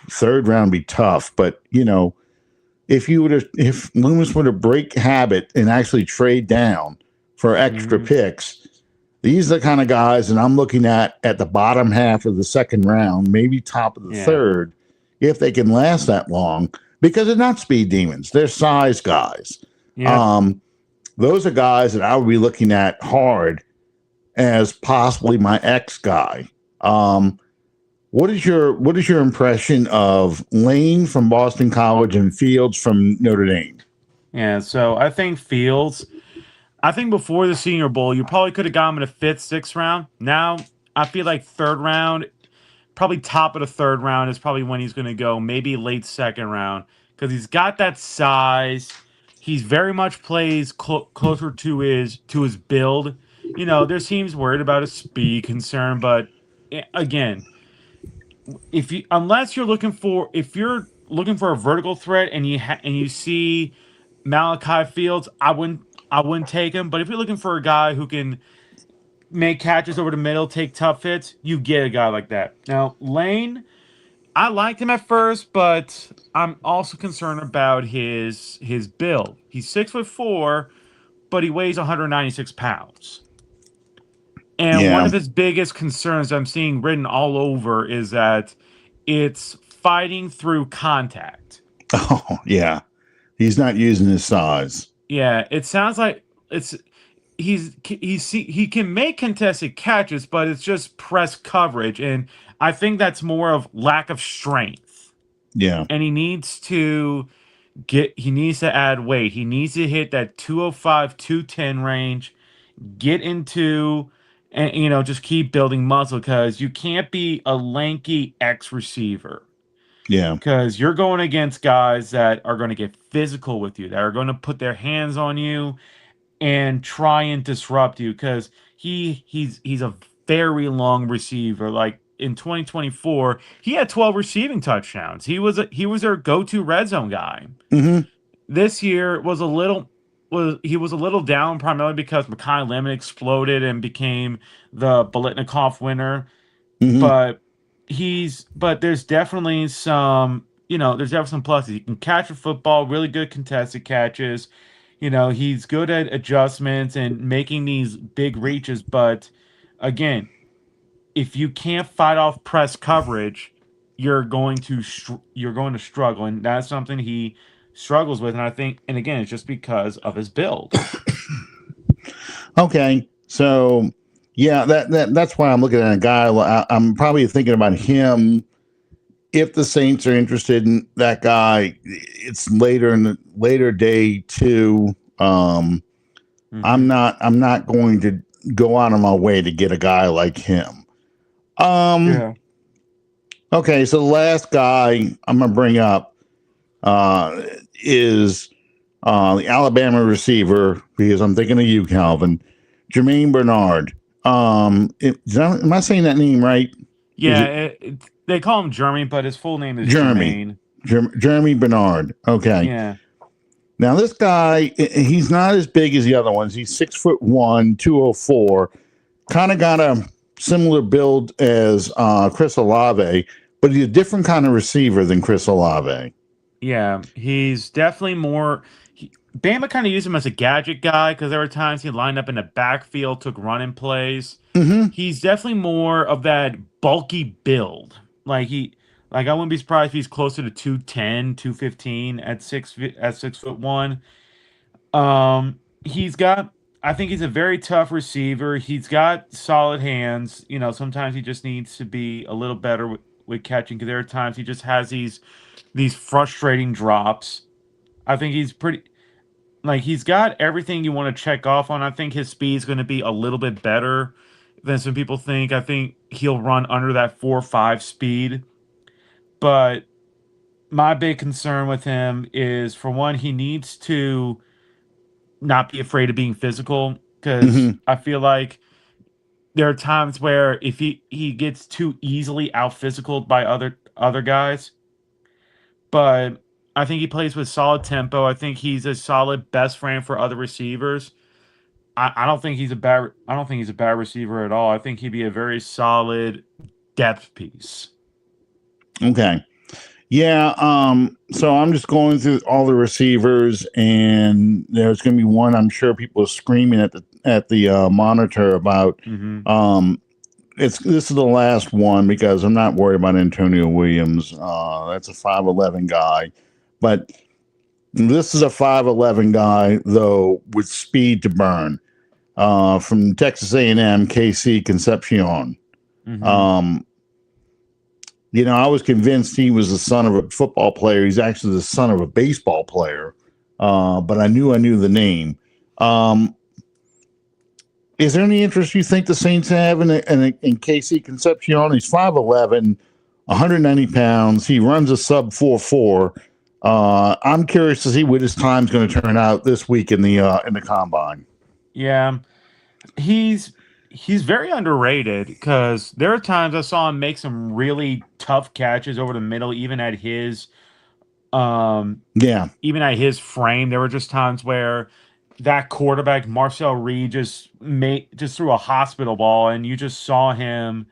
[SPEAKER 1] third round be tough. But if Loomis were to break habit and actually trade down for extra picks, these are the kind of guys that I'm looking at the bottom half of the second round, maybe top of the third, if they can last that long, because they're not speed demons. They're size guys.
[SPEAKER 2] Yeah.
[SPEAKER 1] Those are guys that I would be looking at hard as possibly my X guy. What is your impression of Lane from Boston College and Fields from Notre Dame?
[SPEAKER 2] Yeah. So I think Fields. I think before the Senior Bowl, you probably could have got him in the fifth, sixth round. Now I feel like third round, probably top of the third round is probably when he's going to go. Maybe late second round because he's got that size. He's very much plays closer to his build. There's teams worried about his speed concern, but again, if you're looking for a vertical threat and you see Malachi Fields, I wouldn't take him. But if you're looking for a guy who can make catches over the middle, take tough hits, you get a guy like that. Now, Lane, I liked him at first, but I'm also concerned about his build. He's 6'4", but he weighs 196 pounds. And one
[SPEAKER 1] Yeah.
[SPEAKER 2] of his biggest concerns I'm seeing written all over is that it's fighting through contact.
[SPEAKER 1] Oh, yeah. He's not using his size.
[SPEAKER 2] Yeah, it sounds like it's he can make contested catches, but it's just press coverage, and I think that's more of lack of strength.
[SPEAKER 1] Yeah.
[SPEAKER 2] And he needs to add weight. He needs to hit that 205, 210 range, get into and just keep building muscle because you can't be a lanky X receiver
[SPEAKER 1] Yeah.
[SPEAKER 2] because you're going against guys that are going to get physical with you, that are going to put their hands on you and try and disrupt you because he's a very long receiver. Like in 2024, he had 12 receiving touchdowns. He was their go-to red zone guy.
[SPEAKER 1] Hmm.
[SPEAKER 2] This year was a little down primarily because Makai Lemon exploded and became the Bolitnikov winner.
[SPEAKER 1] Hmm.
[SPEAKER 2] But there's definitely there's definitely some pluses. He can catch a football, really good contested catches. He's good at adjustments and making these big reaches. But again, if you can't fight off press coverage, you're going to struggle, and that's something he struggles with. And I think, and again, it's just because of his build.
[SPEAKER 1] Okay. So, yeah, that's why I'm looking at a guy. I'm probably thinking about him. If the Saints are interested in that guy, it's later in the later day too.
[SPEAKER 2] Hmm.
[SPEAKER 1] I'm not going to go out of my way to get a guy like him. Um,
[SPEAKER 2] Yeah.
[SPEAKER 1] okay, so the last guy I'm gonna bring up uh, is the Alabama receiver because I'm thinking of you, Calvin, Jermaine Bernard. Am I saying that name right? Is
[SPEAKER 2] Yeah,
[SPEAKER 1] it
[SPEAKER 2] they call him Jeremy, but his full name is
[SPEAKER 1] Jeremy?
[SPEAKER 2] Jermaine.
[SPEAKER 1] Jeremy Bernard. Okay.
[SPEAKER 2] Yeah.
[SPEAKER 1] Now this guy, he's not as big as the other ones. He's 6'1", 204. Kind of got a similar build as Chris Olave, but he's a different kind of receiver than Chris Olave.
[SPEAKER 2] Yeah, he's definitely more. Bama kind of used him as a gadget guy because there were times he lined up in the backfield, took running plays.
[SPEAKER 1] Mm-hmm.
[SPEAKER 2] He's definitely more of that bulky build. I wouldn't be surprised if he's closer to 210, 215 at 6'1". He's got. I think he's a very tough receiver. He's got solid hands. Sometimes he just needs to be a little better with catching because there are times he just has these frustrating drops. I think he's got everything you want to check off on. I think his speed is going to be a little bit better than some people think. I think he'll run under that 4.5 speed. But my big concern with him is, for one, he needs to not be afraid of being physical because
[SPEAKER 1] Mm-hmm.
[SPEAKER 2] I feel like there are times where if he gets too easily out physicaled by other guys. But I think he plays with solid tempo. I think he's a solid best friend for other receivers. I don't think he's a bad receiver at all. I think he'd be a very solid depth piece.
[SPEAKER 1] Okay. Yeah. So I'm just going through all the receivers, and there's going to be one I'm sure people are screaming at the monitor about.
[SPEAKER 2] Hmm.
[SPEAKER 1] This is the last one because I'm not worried about Antonio Williams. That's a 5'11" guy, but this is a 5'11" guy though with speed to burn. From Texas A&M, KC Concepcion.
[SPEAKER 2] Hmm.
[SPEAKER 1] Um, I was convinced he was the son of a football player. He's actually the son of a baseball player, but I knew the name. Um, is there any interest you think the Saints have in KC Concepcion? He's 5'11", 190 pounds. He runs a sub 4.4. I'm curious to see what his time's going to turn out this week in the combine.
[SPEAKER 2] Yeah, he's he's very underrated because there are times I saw him make some really tough catches over the middle, um
[SPEAKER 1] Yeah.
[SPEAKER 2] even at his frame. There were just times where that quarterback, Marcel Reed, just threw a hospital ball, and you just saw him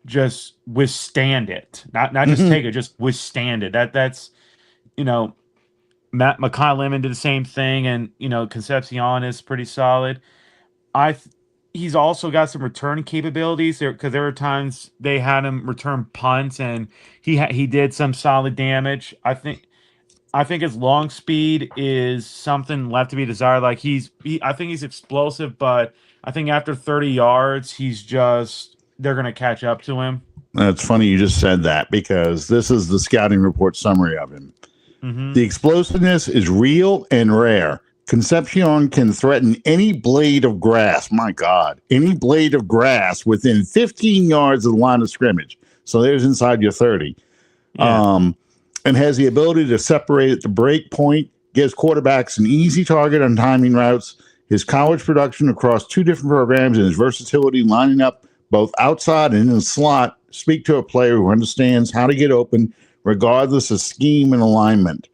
[SPEAKER 2] just withstand it, not just
[SPEAKER 1] Mhm.
[SPEAKER 2] take it, just withstand it. That's you know, Makai Lemon did the same thing, and Concepcion is pretty solid. I th- he's also got some return capabilities there because there were times they had him return punts, and he did some solid damage. I think his long speed is something left to be desired. Like I think he's explosive, but I think after 30 yards, they're gonna catch up to him.
[SPEAKER 1] That's funny you just said that because this is the scouting report summary of him.
[SPEAKER 2] Mm-hmm.
[SPEAKER 1] The explosiveness is real and rare. Concepcion can threaten any blade of grass. My God, any blade of grass within 15 yards of the line of scrimmage. So there's inside your 30.
[SPEAKER 2] Yeah.
[SPEAKER 1] And has the ability to separate at the break point, gives quarterbacks an easy target on timing routes. His college production across two different programs and his versatility lining up both outside and in the slot speak to a player who understands how to get open regardless of scheme and alignment.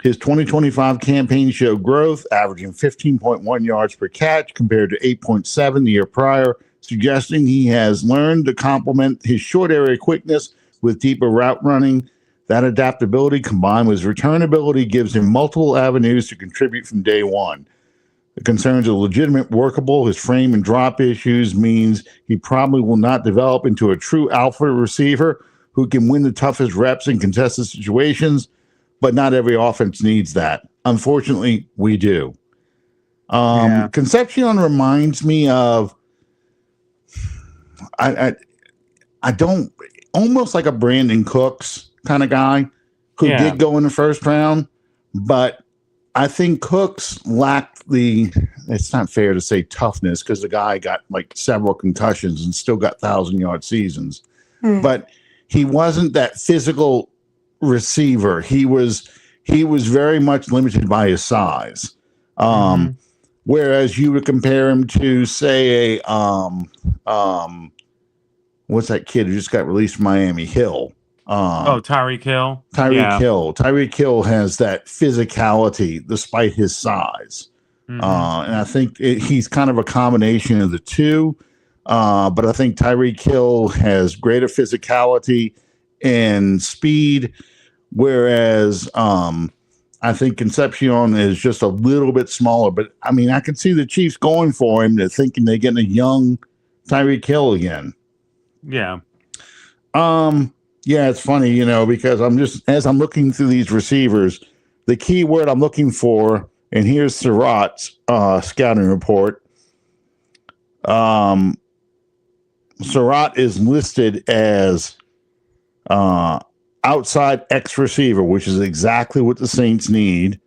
[SPEAKER 1] His 2025 campaign showed growth, averaging 15.1 yards per catch compared to 8.7 the year prior, suggesting he has learned to complement his short area quickness with deeper route running. That adaptability combined with his return ability gives him multiple avenues to contribute from day one. The concerns are legitimate, workable. His frame and drop issues means he probably will not develop into a true alpha receiver who can win the toughest reps in contested situations, but not every offense needs that. Unfortunately, we do.
[SPEAKER 2] Yeah.
[SPEAKER 1] Concepcion reminds me of I don't almost like a Brandon Cooks kind of guy who
[SPEAKER 2] Yeah.
[SPEAKER 1] did go in the first round, but I think Cooks lacked it's not fair to say toughness because the guy got like several concussions and still got 1,000-yard seasons. But he wasn't that physical receiver. He was very much limited by his size. Whereas you would compare him to, say, what's that kid who just got released from Miami? Hill.
[SPEAKER 2] Tyreek Hill.
[SPEAKER 1] Tyreek Hill. Tyreek Hill has that physicality despite his size. And I think he's kind of a combination of the two. But I think Tyreek Hill has greater physicality and speed, whereas I think Concepcion is just a little bit smaller. But, I mean, I can see the Chiefs going for him. They're thinking they're getting a young Tyreek Hill again.
[SPEAKER 2] Yeah.
[SPEAKER 1] Yeah, it's funny, because as I'm looking through these receivers, the key word I'm looking for, and here's Surratt's scouting report. Surratt is listed as outside X receiver, which is exactly what the Saints need.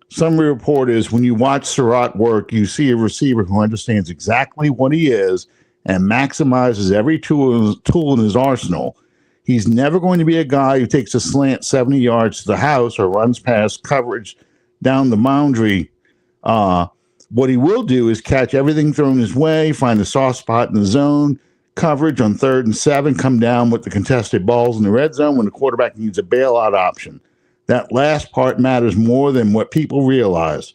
[SPEAKER 1] Summary report is when you watch Surratt work, you see a receiver who understands exactly what he is and maximizes every tool in his arsenal. He's never going to be a guy who takes a slant 70 yards to the house or runs past coverage down the boundary. What he will do is catch everything thrown his way, find a soft spot in the zone, coverage on 3rd and 7, come down with the contested balls in the red zone when the quarterback needs a bailout option. That last part matters more than what people realize.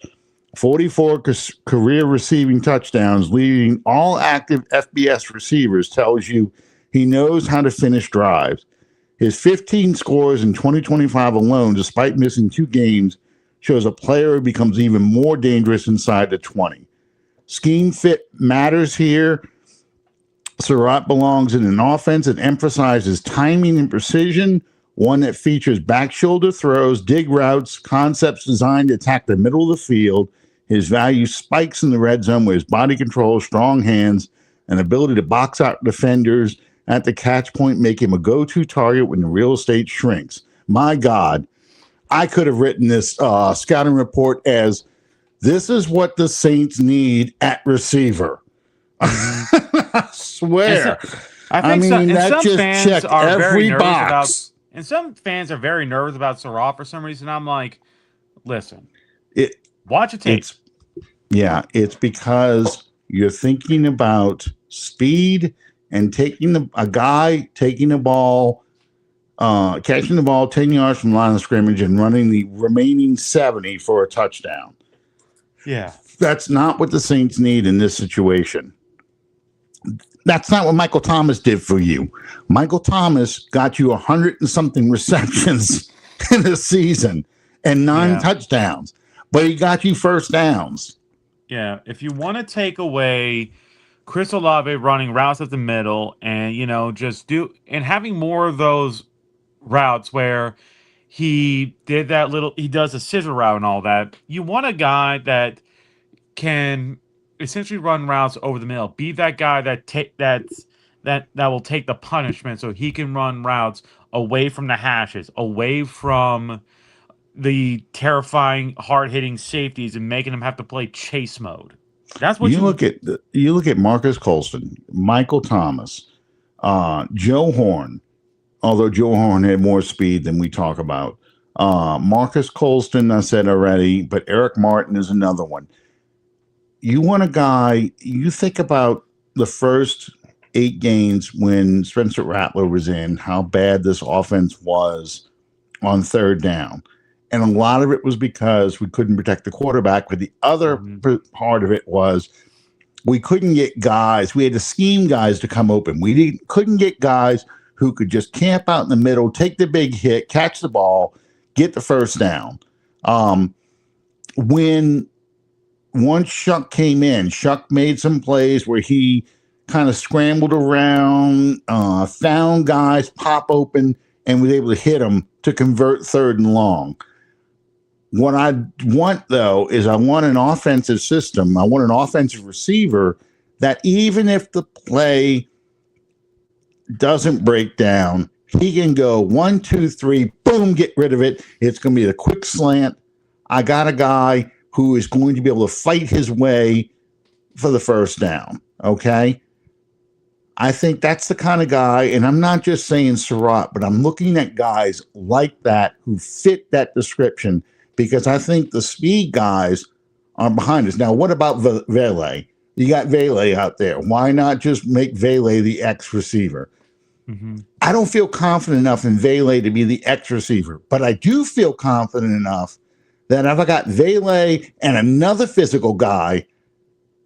[SPEAKER 1] 44 career receiving touchdowns, leading all active FBS receivers, tells you he knows how to finish drives. His 15 scores in 2025 alone, despite missing 2 games, shows a player who becomes even more dangerous inside the 20. Scheme fit matters here. Surratt belongs in an offense that emphasizes timing and precision, one that features back shoulder throws, dig routes, concepts designed to attack the middle of the field. His value spikes in the red zone with his body control, strong hands, and ability to box out defenders at the catch point, make him a go-to target when the real estate shrinks. My God, I could have written this scouting report as, this is what the Saints need at receiver. I swear.
[SPEAKER 2] I mean,
[SPEAKER 1] that just checked every box.
[SPEAKER 2] And some fans are very nervous about Surratt for some reason. I'm like, listen, watch a tape.
[SPEAKER 1] It's because you're thinking about speed and taking a guy taking the ball catching the ball 10 yards from the line of scrimmage and running the remaining 70 for a touchdown.
[SPEAKER 2] Yeah.
[SPEAKER 1] That's not what the Saints need in this situation. That's not what Michael Thomas did for you. Michael Thomas got you 100 and something receptions in the season and 9 touchdowns, but he got you first downs.
[SPEAKER 2] Yeah. If you want to take away Chris Olave running routes up the middle and, just having more of those routes where he does a scissor route and all that, you want a guy that can essentially run routes over the middle. Be that guy that will take the punishment so he can run routes away from the hashes, away from the terrifying, hard-hitting safeties and making them have to play chase mode. That's what
[SPEAKER 1] you look at Marcus Colston, Michael Thomas, Joe Horn, although Joe Horn had more speed than we talk about. Marcus Colston, I said already, but Eric Martin is another one. You want a guy, you think about the first 8 games when Spencer Rattler was in, how bad this offense was on third down. And a lot of it was because we couldn't protect the quarterback. But the other part of it was we couldn't get guys. We had to scheme guys to come open. We couldn't get guys who could just camp out in the middle, take the big hit, catch the ball, get the first down. When once Shuck came in, Shuck made some plays where he kind of scrambled around, found guys pop open, and was able to hit them to convert third and long. What I want, though, is I want an offensive system. I want an offensive receiver that even if the play doesn't break down, he can go 1, 2, 3, boom, get rid of it. It's going to be a quick slant. I got a guy who is going to be able to fight his way for the first down. Okay. I think that's the kind of guy, and I'm not just saying Surratt, but I'm looking at guys like that who fit that description because I think the speed guys are behind us. Now, what about Vele? You got Vele out there. Why not just make Vele the X receiver?
[SPEAKER 2] Mm-hmm.
[SPEAKER 1] I don't feel confident enough in Vele to be the X receiver, but I do feel confident enough that if I got Vele and another physical guy,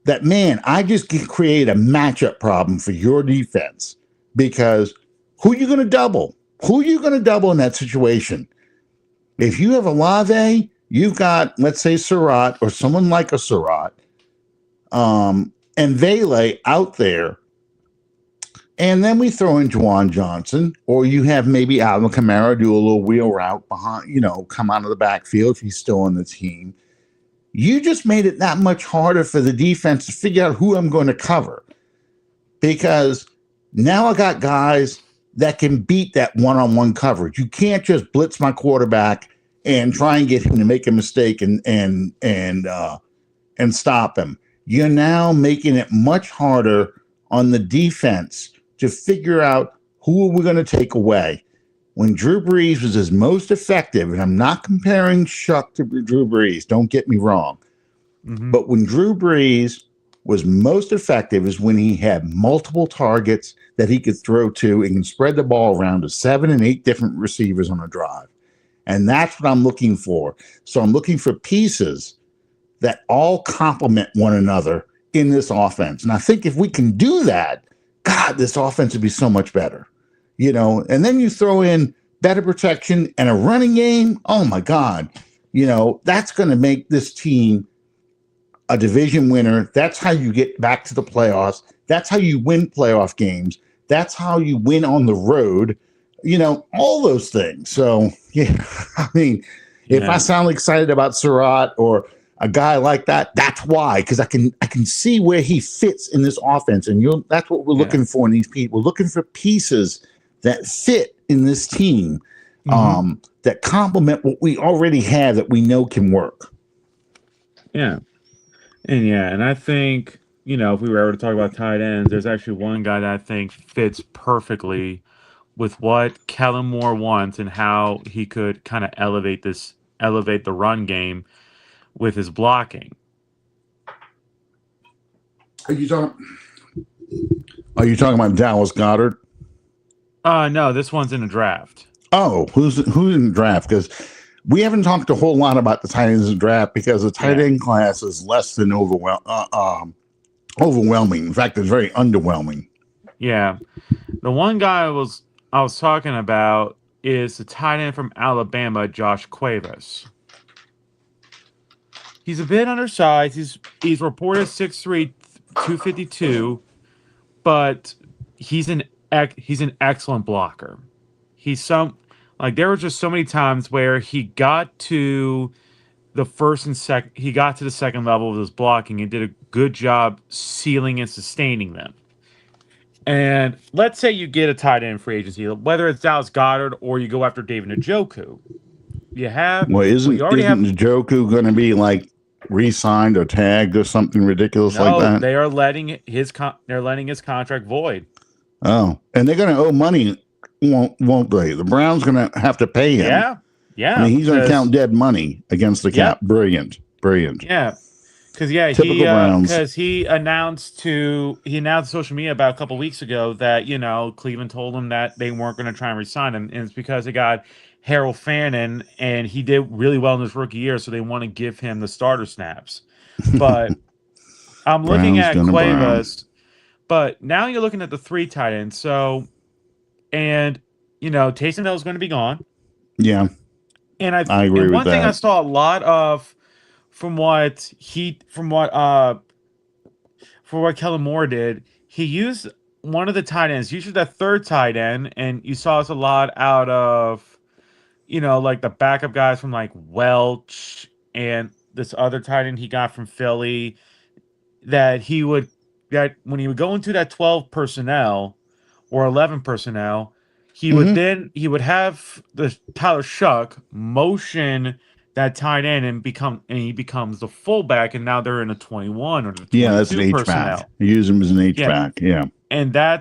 [SPEAKER 1] that, man, I just can create a matchup problem for your defense because who are you going to double? Who are you going to double in that situation? If you have Olave, you've got, let's say, Surratt or someone like a Surratt and Vele out there. And then we throw in Juwan Johnson, or you have maybe Alvin Kamara do a little wheel route behind, come out of the backfield if he's still on the team. You just made it that much harder for the defense to figure out who I'm going to cover because now I got guys that can beat that one-on-one coverage. You can't just blitz my quarterback and try and get him to make a mistake and stop him. You're now making it much harder on the defense to figure out who are we going to take away. When Drew Brees was his most effective, and I'm not comparing Shuck to Drew Brees, don't get me wrong, but when Drew Brees was most effective is when he had multiple targets that he could throw to and can spread the ball around to 7 and 8 different receivers on a drive. And that's what I'm looking for. So I'm looking for pieces that all complement one another in this offense. And I think if we can do that, God, this offense would be so much better. And then you throw in better protection and a running game. Oh my God. That's going to make this team a division winner. That's how you get back to the playoffs. That's how you win playoff games. That's how you win on the road, all those things. So, yeah, I mean, if I sound excited about Surratt or a guy like that, that's why, because I can see where he fits in this offense. And that's what we're looking for in these people. We're looking for pieces that fit in this team that complement what we already have that we know can work.
[SPEAKER 2] Yeah. And I think, if we were ever to talk about tight ends, there's actually one guy that I think fits perfectly with what Kellen Moore wants and how he could kind of elevate the run game with his blocking.
[SPEAKER 1] Are you talking about Dallas Goedert?
[SPEAKER 2] No, this one's in the draft.
[SPEAKER 1] Oh, who's in the draft? Because we haven't talked a whole lot about the tight ends in the draft because the tight end class is less than overwhelming. In fact, it's very underwhelming.
[SPEAKER 2] Yeah. The one guy I was talking about is the tight end from Alabama, Josh Cuevas. He's a bit undersized. He's reported 6'3", 252, but he's he's an excellent blocker. He's some like there were just so many times where he got to he got to the second level of his blocking and did a good job sealing and sustaining them. And let's say you get a tight end free agency, whether it's Dallas Goddard or you go after David Njoku. You already
[SPEAKER 1] isn't
[SPEAKER 2] have.
[SPEAKER 1] Njoku going to be like re-signed or tagged or something ridiculous like
[SPEAKER 2] No,
[SPEAKER 1] that?
[SPEAKER 2] they are letting they're letting his contract void.
[SPEAKER 1] Oh, and they're going to owe money, won't they? The Browns going to have to pay him.
[SPEAKER 2] Yeah.
[SPEAKER 1] I mean, he's going to count dead money against the cap. Brilliant.
[SPEAKER 2] Yeah, because
[SPEAKER 1] Typical Browns.
[SPEAKER 2] because he announced social media about a couple weeks ago that Cleveland told him that they weren't going to try and resign him, and it's because they got Harold Fannin and he did really well in his rookie year, so they want to give him the starter snaps. But I'm looking at Cuevas, but now you're looking at the 3 tight ends. So, and Taysom Hill is going to be gone.
[SPEAKER 1] Yeah,
[SPEAKER 2] and I
[SPEAKER 1] agree with that.
[SPEAKER 2] One thing I saw a lot of from what Kellen Moore did, he used one of the tight ends, usually that 3rd tight end, and you saw us a lot out of, like the backup guys from like Welch and this other tight end he got from Philly, that when he would go into that 12 personnel or 11 personnel, he would have the Tyler Shuck motion that tight end and he becomes the fullback, and now they're in a 21 or the 22
[SPEAKER 1] that's an
[SPEAKER 2] personnel.
[SPEAKER 1] H-back. You use him as an H-back. Yeah.
[SPEAKER 2] And I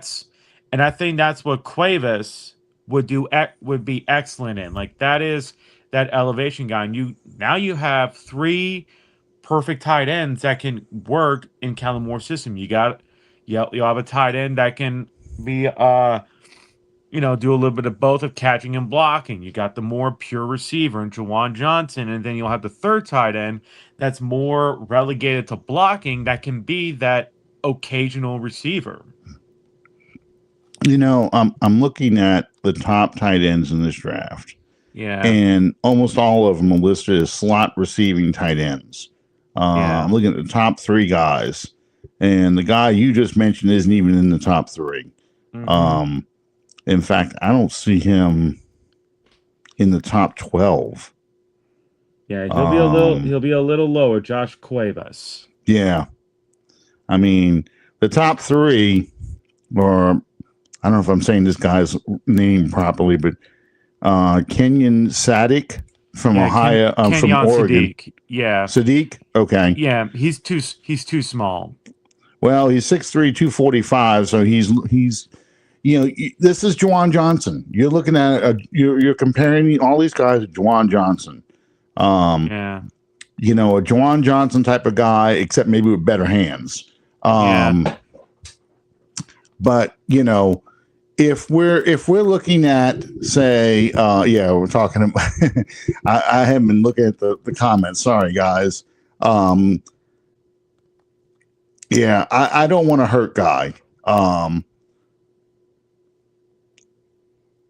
[SPEAKER 2] think that's what Cuevas would be excellent in. Like that is that elevation guy. And now you have 3 perfect tight ends that can work in Kellen Moore's system. You have a tight end that can be do a little bit of both of catching and blocking. You got the more pure receiver in Juwan Johnson, and then you'll have the 3rd tight end that's more relegated to blocking, that can be that occasional receiver.
[SPEAKER 1] I'm looking at the top tight ends in this draft.
[SPEAKER 2] Yeah.
[SPEAKER 1] And almost all of them are listed as slot receiving tight ends. I'm looking at the top 3 guys, and the guy you just mentioned isn't even in the top 3. Mm-hmm. In fact, I don't see him in the top 12.
[SPEAKER 2] Yeah, he'll be a little lower, Josh Cuevas.
[SPEAKER 1] Yeah. I mean, the top 3 are, I don't know if I'm saying this guy's name properly, but Kenyon Sadiq from Ohio, from Oregon.
[SPEAKER 2] Sadiq. Yeah.
[SPEAKER 1] Sadiq? Okay.
[SPEAKER 2] Yeah, he's too small.
[SPEAKER 1] Well, he's 6'3", 245, so he's this is Juwan Johnson. You're looking at you're comparing all these guys to Juwan Johnson. A Juwan Johnson type of guy, except maybe with better hands. But if we're looking at, say, we're talking about. I haven't been looking at the comments. Sorry, guys. I don't want to hurt Guy.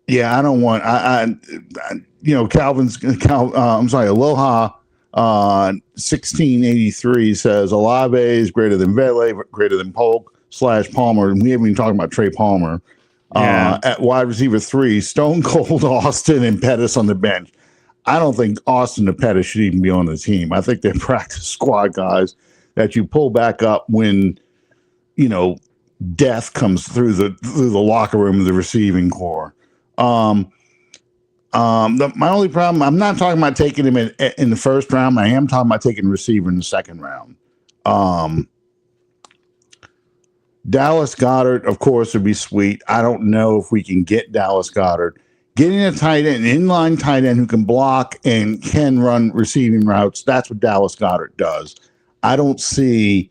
[SPEAKER 1] I don't want. I'm sorry. Aloha. 1683 says Olave is greater than Vele, greater than Polk / Palmer, and we haven't even talked about Trey Palmer. At wide receiver 3, Stone Cold Austin and Pettis on the bench. I don't think Austin and Pettis should even be on the team. I think they're practice squad guys that you pull back up when death comes through the locker room of the receiving corps. My only problem, I'm not talking about taking him in the first round. I am talking about taking a receiver in the second round. Dallas Goedert, of course, would be sweet. I don't know if we can get Dallas Goedert. Getting a tight end, an inline tight end who can block and can run receiving routes, that's what Dallas Goedert does. I don't see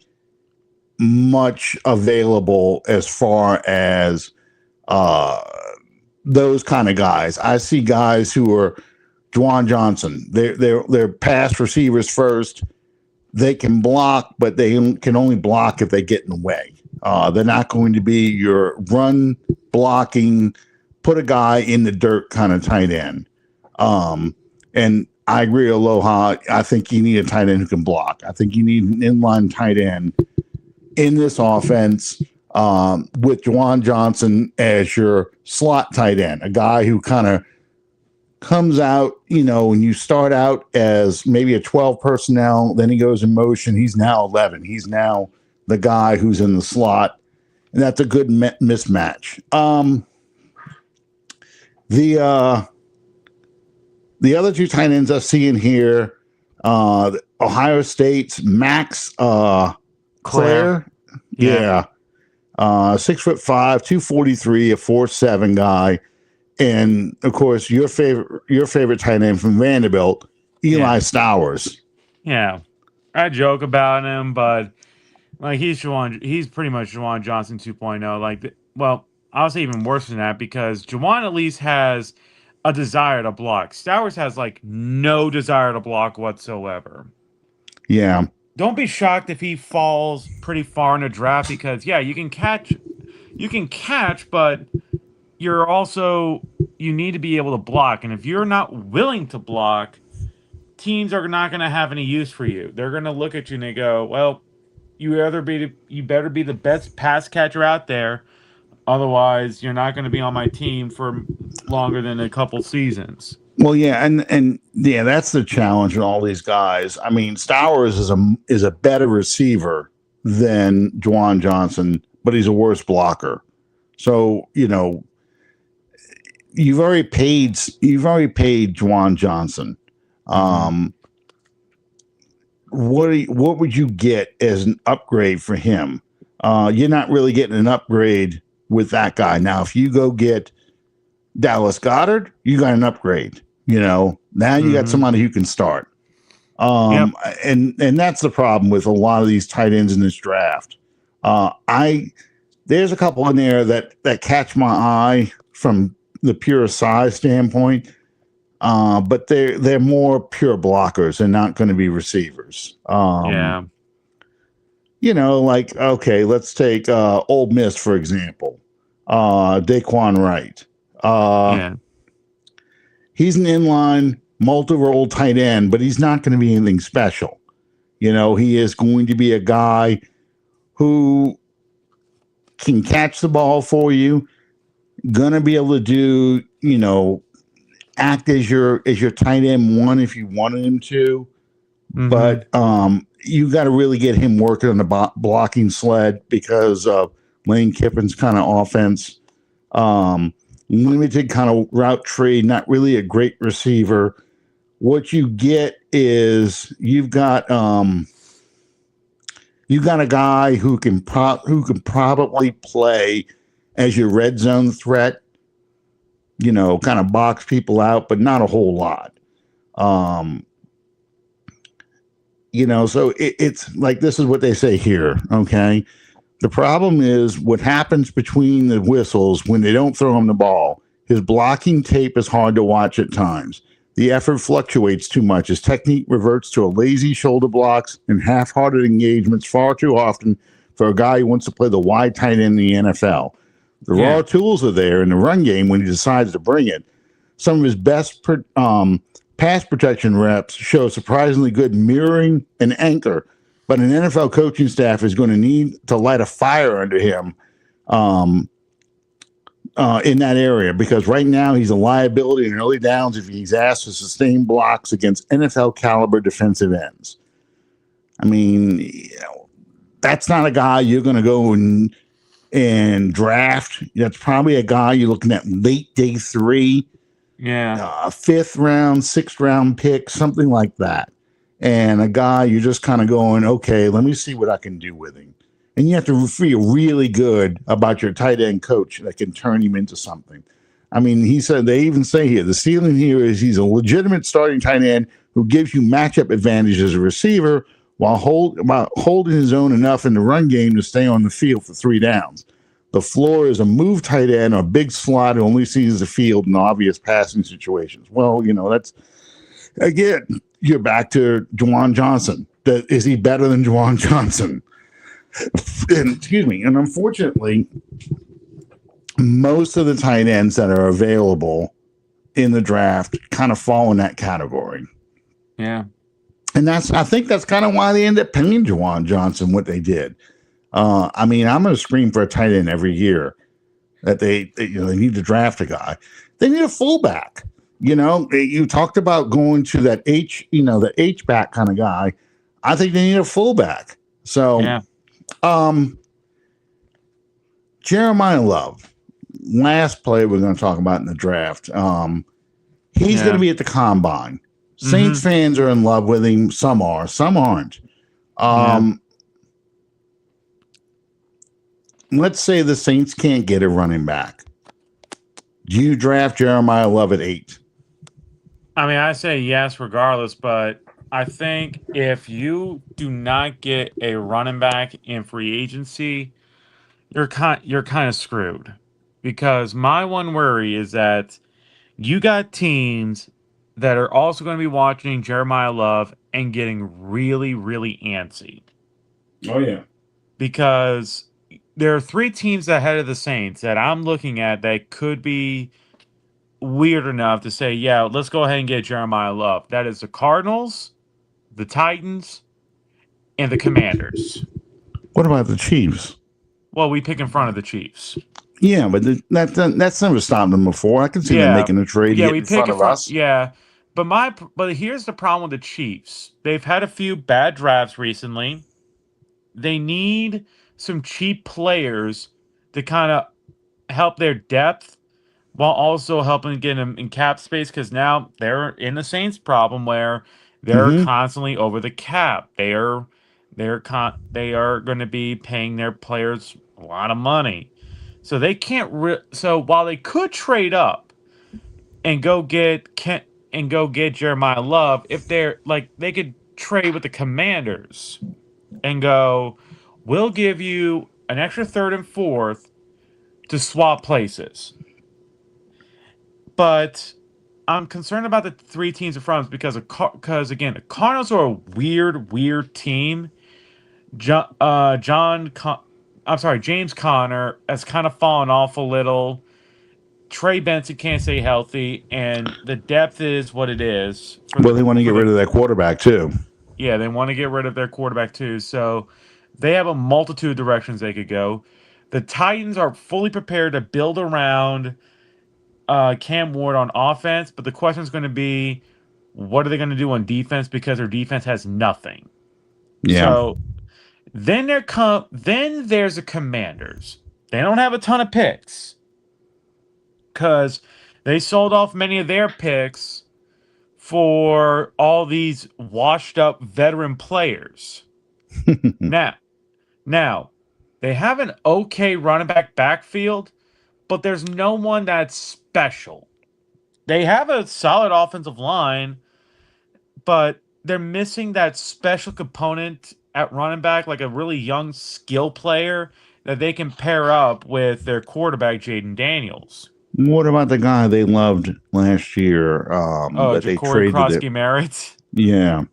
[SPEAKER 1] much available as far as those kind of guys. I see guys who are Juwan Johnson. They're pass receivers first. They can block, but they can only block if they get in the way. They're not going to be your run blocking, put a guy in the dirt kind of tight end. And I agree, Aloha. I think you need a tight end who can block. I think you need an inline tight end in this offense with Juwan Johnson as your slot tight end, a guy who kind of comes out, when you start out as maybe a 12 personnel, then he goes in motion. He's now 11. He's now the guy who's in the slot, and that's a good mismatch. The other two tight ends I see in here, Ohio State's Max Claire. Yeah. 6'5", 243, a 4'7" guy. And of course, your favorite tight end from Vanderbilt, Eli Stowers.
[SPEAKER 2] Yeah. I joke about him, but he's pretty much Juwan Johnson 2.0. I'll say even worse than that, because Juwan at least has a desire to block. Stowers has no desire to block whatsoever.
[SPEAKER 1] Yeah.
[SPEAKER 2] Don't be shocked if he falls pretty far in the draft, because you can catch, but you need to be able to block. And if you're not willing to block, teams are not going to have any use for you. They're going to look at you and they go, well, you better be the best pass catcher out there. Otherwise, you're not going to be on my team for longer than a couple seasons.
[SPEAKER 1] Well, yeah, and that's the challenge with all these guys. I mean, Stowers is a better receiver than Juwan Johnson, but he's a worse blocker. So, you've already paid Juwan Johnson. What would you get as an upgrade for him? You're not really getting an upgrade with that guy. Now, if you go get Dallas Goedert, you got an upgrade. Now you got somebody who can start. And that's the problem with a lot of these tight ends in this draft. There's a couple in there that catch my eye from the pure size standpoint, but they're more pure blockers. They're not going to be receivers. Okay, let's take Ole Miss for example. Daquan Wright. He's an inline multi-role tight end, but he's not going to be anything special. He is going to be a guy who can catch the ball for you, gonna be able to do, act as your tight end one if you wanted him to. But you got to really get him working on the blocking sled because of Lane Kiffin's kind of offense. Limited kind of route tree, not really a great receiver. What you get is you've got a guy who can probably play as your red zone threat, kind of box people out, but not a whole lot. So it's like, this is what they say here. Okay. The problem is what happens between the whistles when they don't throw him the ball. His blocking tape is hard to watch at times. The effort fluctuates too much. His technique reverts to a lazy shoulder blocks and half-hearted engagements far too often for a guy who wants to play the wide tight end in the NFL. The raw tools are there in the run game when he decides to bring it. Some of his best pass protection reps show surprisingly good mirroring and anchor, but an NFL coaching staff is going to need to light a fire under him in that area, because right now he's a liability in early downs if he's asked to sustain blocks against NFL caliber defensive ends. I mean, that's not a guy you're going to go and draft. That's probably a guy you're looking at late day 3, 5th round, 6th round pick, something like that. And a guy you're just kind of going, okay, let me see what I can do with him. And you have to feel really good about your tight end coach that can turn him into something. I mean, they even say here, the ceiling here is he's a legitimate starting tight end who gives you matchup advantage as a receiver while holding his own enough in the run game to stay on the field for 3 downs. The floor is a move tight end or a big slot who only sees the field in obvious passing situations. Well, that's again, you're back to Juwan Johnson. Is he better than Juwan Johnson? And excuse me. And unfortunately, most of the tight ends that are available in the draft kind of fall in that category.
[SPEAKER 2] Yeah.
[SPEAKER 1] And I think that's kind of why they ended up paying Juwan Johnson what they did. I'm going to scream for a tight end every year that they need to draft a guy. They need a fullback. You talked about going to that the H back kind of guy. I think they need a fullback. So,
[SPEAKER 2] yeah.
[SPEAKER 1] Jeremiah Love, last player we're going to talk about in the draft. He's going to be at the combine. Saints fans are in love with him. Some are, some aren't. Let's say the Saints can't get a running back. Do you draft Jeremiah Love at 8?
[SPEAKER 2] I say yes regardless, but I think if you do not get a running back in free agency, you're kind of screwed. Because my one worry is that you got teams that are also going to be watching Jeremiah Love and getting really, really antsy.
[SPEAKER 1] Oh, yeah.
[SPEAKER 2] Because there are 3 teams ahead of the Saints that I'm looking at that could be weird enough to say, yeah, let's go ahead and get Jeremiah Love. That is the Cardinals, the Titans, and the Commanders.
[SPEAKER 1] What about the Chiefs?
[SPEAKER 2] Well, we pick in front of the Chiefs.
[SPEAKER 1] Yeah, but that's never stopped them before. I can see them making a trade.
[SPEAKER 2] Yeah, we pick in front of
[SPEAKER 1] us.
[SPEAKER 2] Yeah, but here's the problem with the Chiefs. They've had a few bad drafts recently. They need some cheap players to kind of help their depth while also helping get them in cap space, because now they're in the Saints problem where they're constantly over the cap. They are going to be paying their players a lot of money. So they can't so while they could trade up and go get Jeremiah Love, if they're like, they could trade with the Commanders and go, we'll give you an extra 3rd and 4th to swap places. But I'm concerned about the 3 teams in front of us because again, the Cardinals are a weird team. James Conner has kind of fallen off a little. Trey Benson can't stay healthy, and the depth is what it is.
[SPEAKER 1] They want to get rid of that quarterback too.
[SPEAKER 2] Yeah, they want to get rid of their quarterback too. So they have a multitude of directions they could go. The Titans are fully prepared to build around Cam Ward on offense, but the question is going to be, what are they going to do on defense, because their defense has nothing.
[SPEAKER 1] Yeah.
[SPEAKER 2] So then there's the Commanders. They don't have a ton of picks because they sold off many of their picks for all these washed up veteran players. Now, they have an okay running back backfield, but there's no one that's special. They have a solid offensive line, but they're missing that special component at running back, like a really young skill player that they can pair up with their quarterback, Jaden Daniels.
[SPEAKER 1] What about the guy they loved last year? That they traded
[SPEAKER 2] Krosky-Merritt?
[SPEAKER 1] Yeah.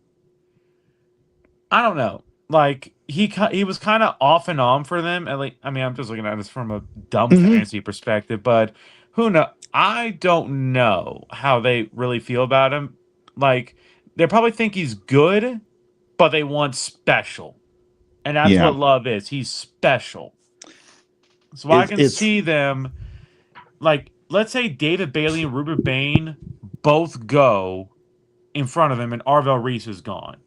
[SPEAKER 2] I don't know. Like, he was kind of off and on for them. I'm just looking at this from a dumb fantasy perspective, but who knows? I don't know how they really feel about him. Like, they probably think he's good, but they want special. And that's what Love is. He's special. So I can see them, like, let's say David Bailey and Rupert Bain both go in front of him and Arvell Reese is gone.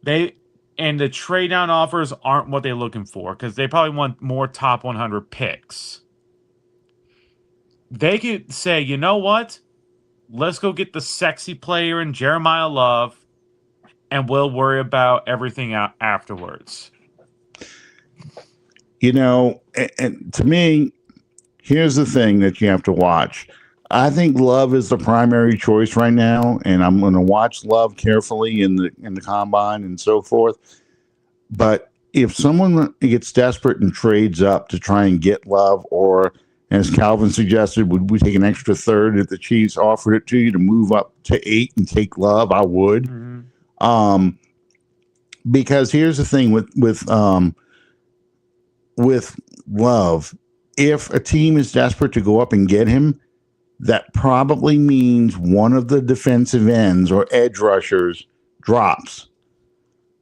[SPEAKER 2] And the trade down offers aren't what they're looking for, because they probably want more top 100 picks. They could say, you know what? Let's go get the sexy player in Jeremiah Love, and we'll worry about everything out afterwards.
[SPEAKER 1] And to me, here's the thing that you have to watch. I think Love is the primary choice right now, and I'm going to watch Love carefully in the combine and so forth. But if someone gets desperate and trades up to try and get Love, or as Calvin suggested, would we take an extra third if the Chiefs offered it to you to move up to 8 and take Love? I would.
[SPEAKER 2] Mm-hmm.
[SPEAKER 1] Um, because here's the thing with Love, if a team is desperate to go up and get him, that probably means one of the defensive ends or edge rushers drops,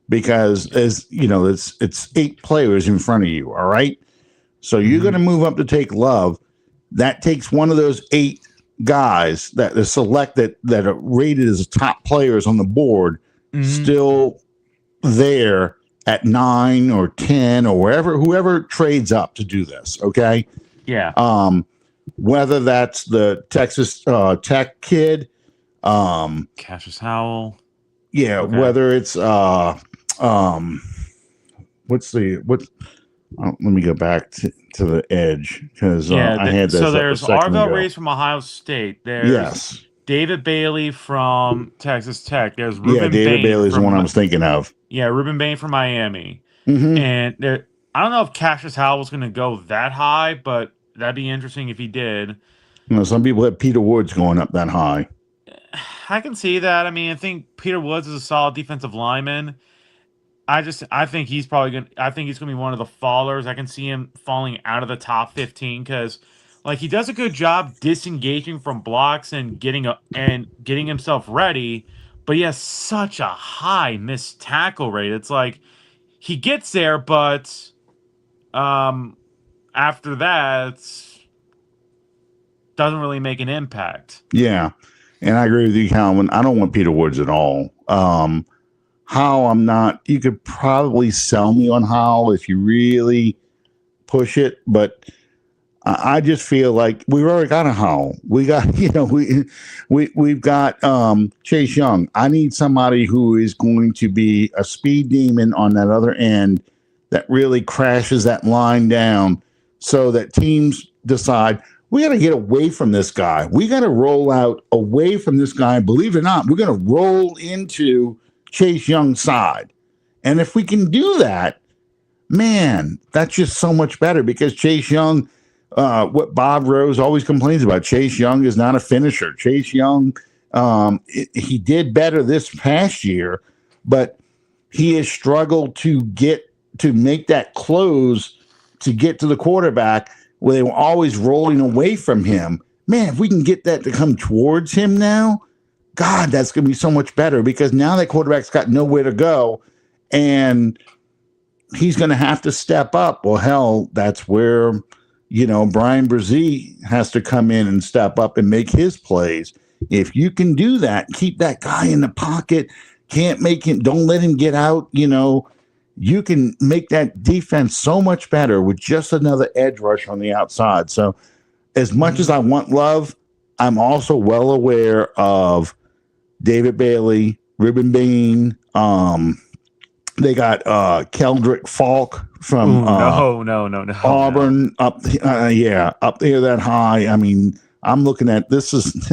[SPEAKER 1] because, as you know, it's 8 players in front of you. All right, so you're going to move up to take Love. That takes one of those 8 guys that are selected, that are rated as top players on the board, still there at 9 or 10 or wherever, whoever trades up to do this. Okay.
[SPEAKER 2] Yeah.
[SPEAKER 1] Whether that's the Texas Tech kid,
[SPEAKER 2] Cassius Howell.
[SPEAKER 1] yeah,
[SPEAKER 2] Okay.
[SPEAKER 1] whether it's let me go back to the edge, because I had this.
[SPEAKER 2] So
[SPEAKER 1] up a
[SPEAKER 2] there's
[SPEAKER 1] second
[SPEAKER 2] Arvell
[SPEAKER 1] ago.
[SPEAKER 2] Reese from Ohio State. There's
[SPEAKER 1] Yes.
[SPEAKER 2] David Bailey from Texas Tech. There's
[SPEAKER 1] Yeah,
[SPEAKER 2] Ruben
[SPEAKER 1] David
[SPEAKER 2] Bain
[SPEAKER 1] Bailey's the
[SPEAKER 2] from
[SPEAKER 1] one I was thinking of.
[SPEAKER 2] Yeah, Ruben Bain from Miami.
[SPEAKER 1] Mm-hmm.
[SPEAKER 2] And there, I don't know if Cassius Howell was going to go that high, but that'd be interesting if he did.
[SPEAKER 1] You know, some people have Peter Woods going up that high.
[SPEAKER 2] I can see that. I mean, I think Peter Woods is a solid defensive lineman. I think he's probably going to, I think he's going to be one of the fallers. I can see him falling out of the top 15 because, like, he does a good job disengaging from blocks and getting himself ready, but he has such a high missed tackle rate. It's like he gets there, but after that, doesn't really make an impact.
[SPEAKER 1] Yeah, and I agree with you, Calvin. I don't want Peter Woods at all. How I'm not, you could probably sell me on Howell if you really push it, but I just feel like we've already got a Howell. We got, we've got Chase Young. I need somebody who is going to be a speed demon on that other end that really crashes that line down, so that teams decide, we got to get away from this guy. We got to roll out away from this guy. Believe it or not, we're going to roll into Chase Young's side. And if we can do that, man, that's just so much better, because Chase Young, what Bob Rose always complains about, Chase Young is not a finisher. Chase Young, he did better this past year, but he has struggled to make that close to get to the quarterback, where they were always rolling away from him. Man, if we can get that to come towards him now, God, that's going to be so much better, because now that quarterback's got nowhere to go and he's going to have to step up. Well, hell, that's where, Brian Brzee has to come in and step up and make his plays. If you can do that, keep that guy in the pocket, can't make him, don't let him get out, you can make that defense so much better with just another edge rush on the outside. So as much as I want Love, I'm also well aware of David Bailey, Ruben Bain. They got Keldrick Falk from
[SPEAKER 2] no.
[SPEAKER 1] Auburn up there that high. I mean, I'm looking at this is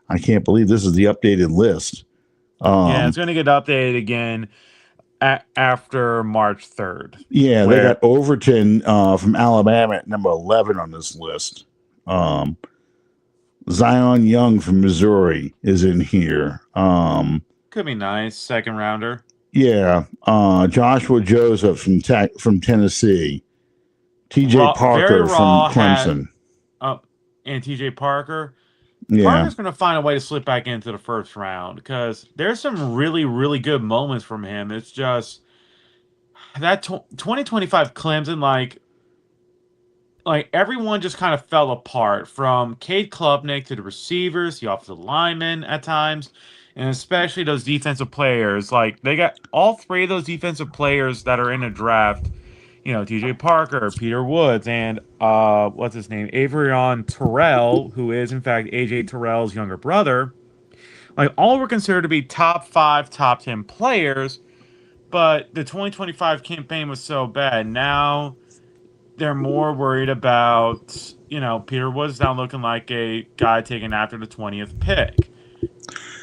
[SPEAKER 1] I can't believe this is the updated list.
[SPEAKER 2] It's going to get updated again after March 3rd.
[SPEAKER 1] Yeah, they got Overton from Alabama at number 11 on this list. Zion Young from Missouri is in here.
[SPEAKER 2] Could be nice. Second rounder.
[SPEAKER 1] Yeah. Joshua Joseph from Tennessee. TJ Parker from Clemson.
[SPEAKER 2] And TJ Parker.
[SPEAKER 1] Yeah.
[SPEAKER 2] Parker's going to find a way to slip back into the first round, because there's some really, really good moments from him. It's just that 2025 Clemson, like everyone just kind of fell apart, from Cade Klubnik to the receivers, the offensive linemen at times, and especially those defensive players. Like, they got all 3 of those defensive players that are in a draft, TJ Parker, Peter Woods, and what's his name? Averion Terrell, who is in fact AJ Terrell's younger brother. Like, all were considered to be top 5, top 10 players, but the 2025 campaign was so bad. Now they're more worried about, Peter Woods now looking like a guy taken after the 20th pick.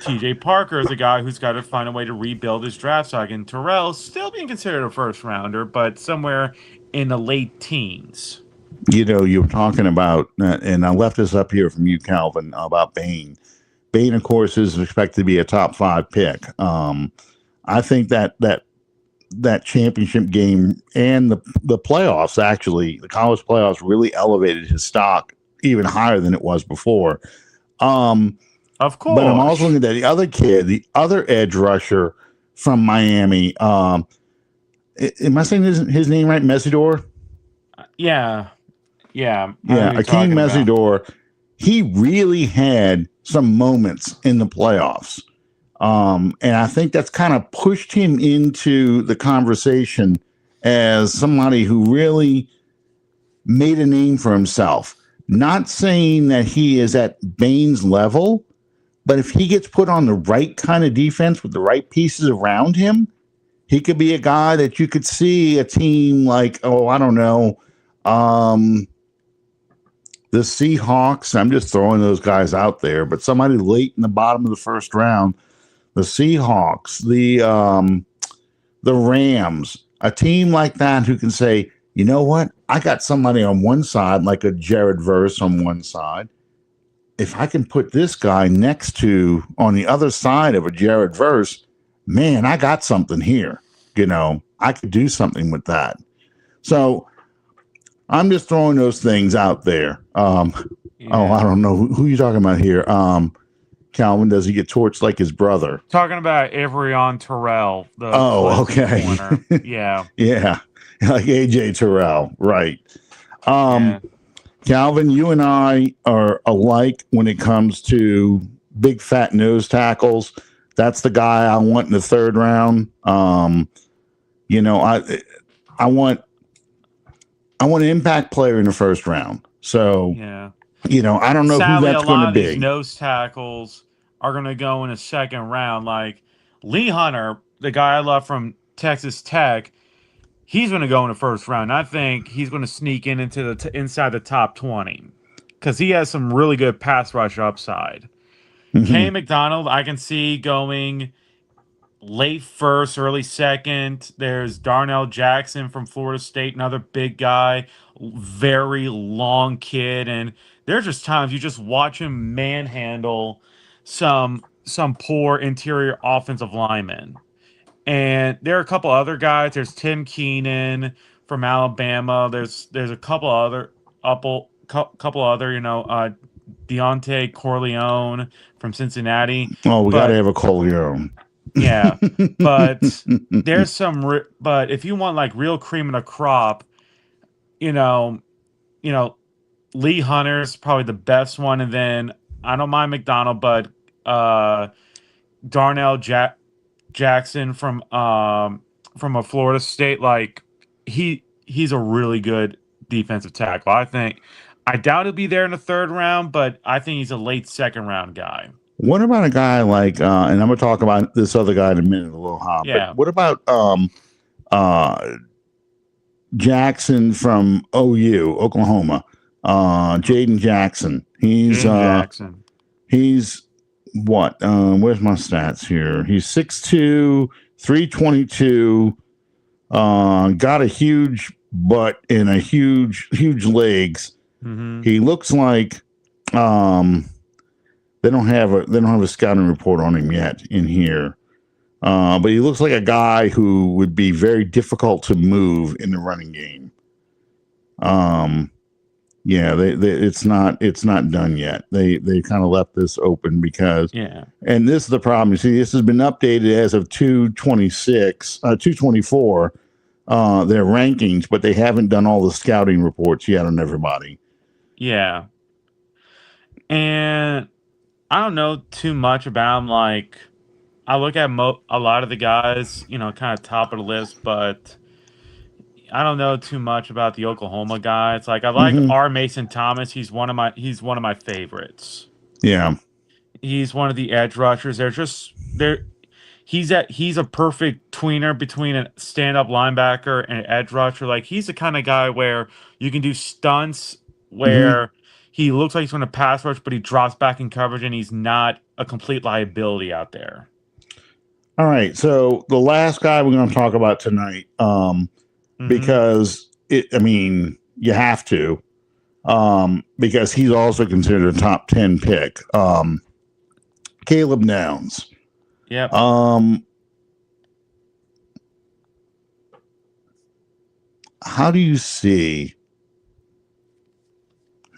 [SPEAKER 2] TJ Parker is a guy who's got to find a way to rebuild his draft stock, and Terrell still being considered a first rounder, but somewhere in the late teens.
[SPEAKER 1] You were talking about, and I left this up here from you, Calvin, about Bain. Bain, of course, is expected to be a top 5 pick. I think that championship game and the playoffs, actually, the college playoffs, really elevated his stock even higher than it was before.
[SPEAKER 2] Of course.
[SPEAKER 1] But I'm also looking at the other kid, the other edge rusher from Miami. Am I saying his name right? Mesidor?
[SPEAKER 2] Yeah.
[SPEAKER 1] Akeem Mesidor. He really had some moments in the playoffs. And I think that's kind of pushed him into the conversation as somebody who really made a name for himself. Not saying that he is at Bain's level, but if he gets put on the right kind of defense with the right pieces around him, he could be a guy that you could see a team like, I don't know, the Seahawks. I'm just throwing those guys out there, but somebody late in the bottom of the first round, the Seahawks, the Rams, a team like that who can say, you know what? I got somebody on one side, like a Jared Verse on one side. If I can put this guy next to on the other side of a Jared Verse, man, I got something here. I could do something with that. So I'm just throwing those things out there. I don't know who you talking about here. Calvin, does he get torched like his brother?
[SPEAKER 2] Talking about Ivorion Terrell.
[SPEAKER 1] Okay.
[SPEAKER 2] Corner. Yeah.
[SPEAKER 1] Yeah. Like AJ Terrell. Right. Calvin, you and I are alike when it comes to big fat nose tackles. That's the guy I want in the third round. I want an impact player in the first round. So, I don't know
[SPEAKER 2] Sadly,
[SPEAKER 1] who that's going to be.
[SPEAKER 2] These nose tackles are going to go in a second round. Like Lee Hunter, the guy I love from Texas Tech, he's going to go in the first round. I think he's going to sneak into inside the top 20 because he has some really good pass rush upside. K. McDonald, I can see going late first, early second. There's Darnell Jackson from Florida State, another big guy, very long kid, and there's just times you just watch him manhandle some poor interior offensive linemen. And there are a couple other guys. There's Tim Keenan from Alabama. There's a couple other Deontay Corleone from Cincinnati.
[SPEAKER 1] Oh, we got to have a Corleone.
[SPEAKER 2] Yeah, but there's some. But if you want like real cream of the crop, Lee Hunter's probably the best one, and then I don't mind McDonald, but Darnell Jackson from a Florida State, like he's a really good defensive tackle. I doubt he'll be there in the third round, but I think he's a late second round guy.
[SPEAKER 1] What about a guy like, and I'm going to talk about this other guy in a minute, a little hot.
[SPEAKER 2] Yeah.
[SPEAKER 1] But what about Jackson from Oklahoma? Jaden Jackson. He's what? Where's my stats here? He's 6'2", 322. Got a huge butt and a huge legs.
[SPEAKER 2] Mm-hmm.
[SPEAKER 1] He looks like they don't have a scouting report on him yet in here. But he looks like a guy who would be very difficult to move in the running game. It's not done yet. They kind of left this open because and this is the problem. You see, this has been updated as of 224, their rankings, but they haven't done all the scouting reports yet on everybody.
[SPEAKER 2] Yeah. And I don't know too much about him. Like, I look at a lot of the guys, kind of top of the list, but I don't know too much about the Oklahoma guy. It's like I like R. Mason Thomas. He's one of my favorites.
[SPEAKER 1] Yeah,
[SPEAKER 2] he's one of the edge rushers. He's a perfect tweener between a stand-up linebacker and an edge rusher. Like, he's the kind of guy where you can do stunts where he looks like he's going to pass rush, but he drops back in coverage and he's not a complete liability out there.
[SPEAKER 1] All right. So the last guy we're going to talk about tonight, because you have to, because he's also considered a top 10 pick. Caleb Downs.
[SPEAKER 2] Yep.
[SPEAKER 1] How do you see?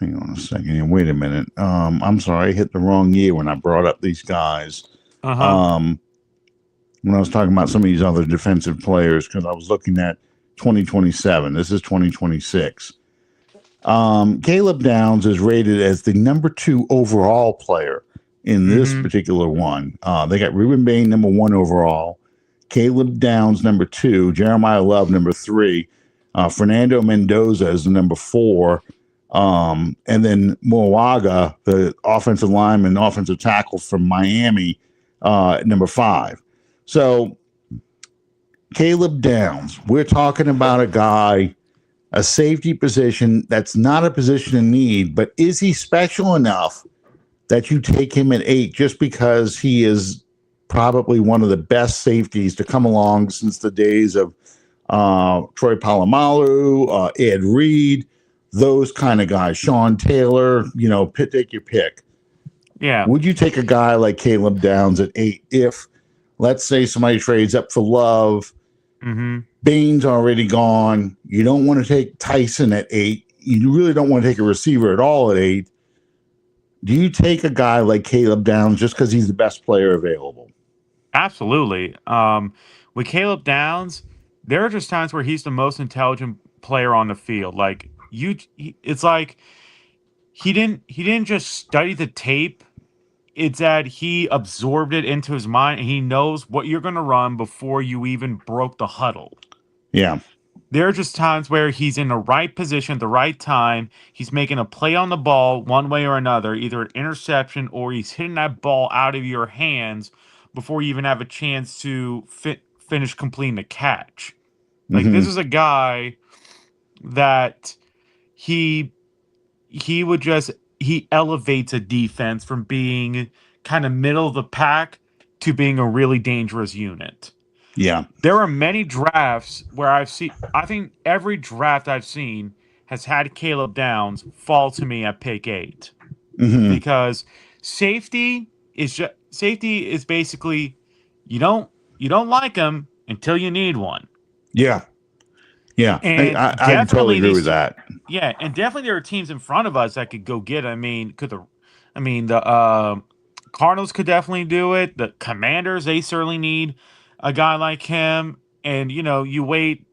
[SPEAKER 1] Hang on a second here. Wait a minute. I'm sorry, I hit the wrong year when I brought up these guys. When I was talking about some of these other defensive players, because I was looking at 2027. This is 2026. Caleb Downs is rated as the number 2 overall player in this particular one. They got Ruben Bain number 1 overall, Caleb Downs number 2, Jeremiah Love number 3, Fernando Mendoza is the number 4, and then Moaga, the offensive lineman, offensive tackle from Miami, number 5. So Caleb Downs, we're talking about a guy, a safety position that's not a position in need, but is he special enough that you take him at 8 just because he is probably one of the best safeties to come along since the days of Troy Polamalu, Ed Reed, those kind of guys, Sean Taylor, take your pick.
[SPEAKER 2] Yeah.
[SPEAKER 1] Would you take a guy like Caleb Downs at 8 if, let's say, somebody trades up for Love, Bain's already gone, you don't want to take Tyson at 8, you really don't want to take a receiver at all at 8, do you take a guy like Caleb Downs just because he's the best player available?
[SPEAKER 2] Absolutely. With Caleb Downs, there are just times where he's the most intelligent player on the field. Like it's like he didn't just study the tape. It's that he absorbed it into his mind and he knows what you're going to run before you even broke the huddle.
[SPEAKER 1] Yeah.
[SPEAKER 2] There are just times where he's in the right position at the right time. He's making a play on the ball one way or another, either an interception or he's hitting that ball out of your hands before you even have a chance to finish completing the catch. Like this is a guy that he elevates a defense from being kind of middle of the pack to being a really dangerous unit.
[SPEAKER 1] Yeah.
[SPEAKER 2] There are many drafts where I think every draft I've seen has had Caleb Downs fall to me at pick 8. Because safety is basically you don't like him until you need one.
[SPEAKER 1] Yeah. Yeah.
[SPEAKER 2] And
[SPEAKER 1] I totally agree with that.
[SPEAKER 2] Yeah, and definitely there are teams in front of us that could go get him. The Cardinals could definitely do it. The Commanders, they certainly need a guy like him. And you wait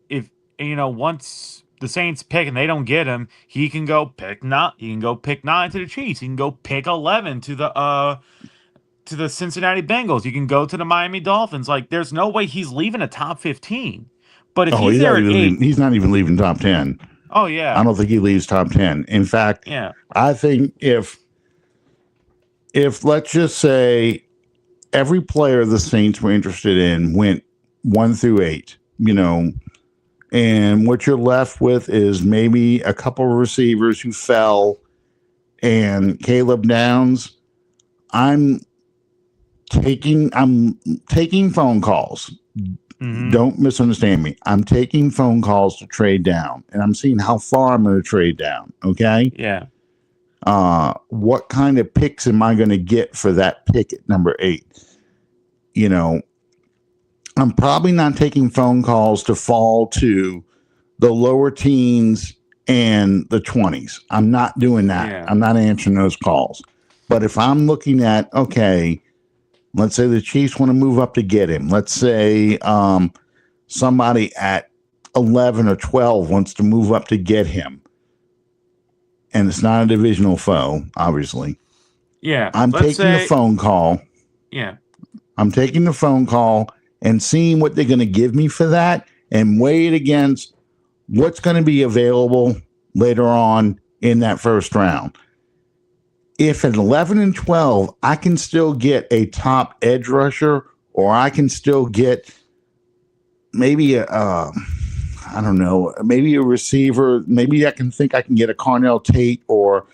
[SPEAKER 2] once the Saints pick and they don't get him, he can go pick 9. He can go pick 9 to the Chiefs. He can go pick 11 to the Cincinnati Bengals. You can go to the Miami Dolphins. Like there's no way he's leaving a top 15. But if he's there at 8,
[SPEAKER 1] he's not even leaving top 10.
[SPEAKER 2] Oh yeah.
[SPEAKER 1] I don't think he leaves top 10. In fact, I think if let's just say every player the Saints were interested in went 1 through 8, and what you're left with is maybe a couple of receivers who fell and Caleb Downs, I'm taking phone calls. Don't misunderstand me. I'm taking phone calls to trade down, and I'm seeing how far I'm going to trade down. Okay.
[SPEAKER 2] Yeah.
[SPEAKER 1] What kind of picks am I going to get for that pick at number 8? I'm probably not taking phone calls to fall to the lower teens and the 20s. I'm not doing that. Yeah. I'm not answering those calls. But if I'm looking at, okay, let's say the Chiefs want to move up to get him. Let's say somebody at 11 or 12 wants to move up to get him. And it's not a divisional foe, obviously.
[SPEAKER 2] Yeah.
[SPEAKER 1] I'm taking the phone call.
[SPEAKER 2] Yeah.
[SPEAKER 1] I'm taking the phone call and seeing what they're going to give me for that and weigh it against what's going to be available later on in that first round. If at 11 and 12, I can still get a top edge rusher, or I can still get maybe maybe a receiver. Maybe I can get a Carnell Tate or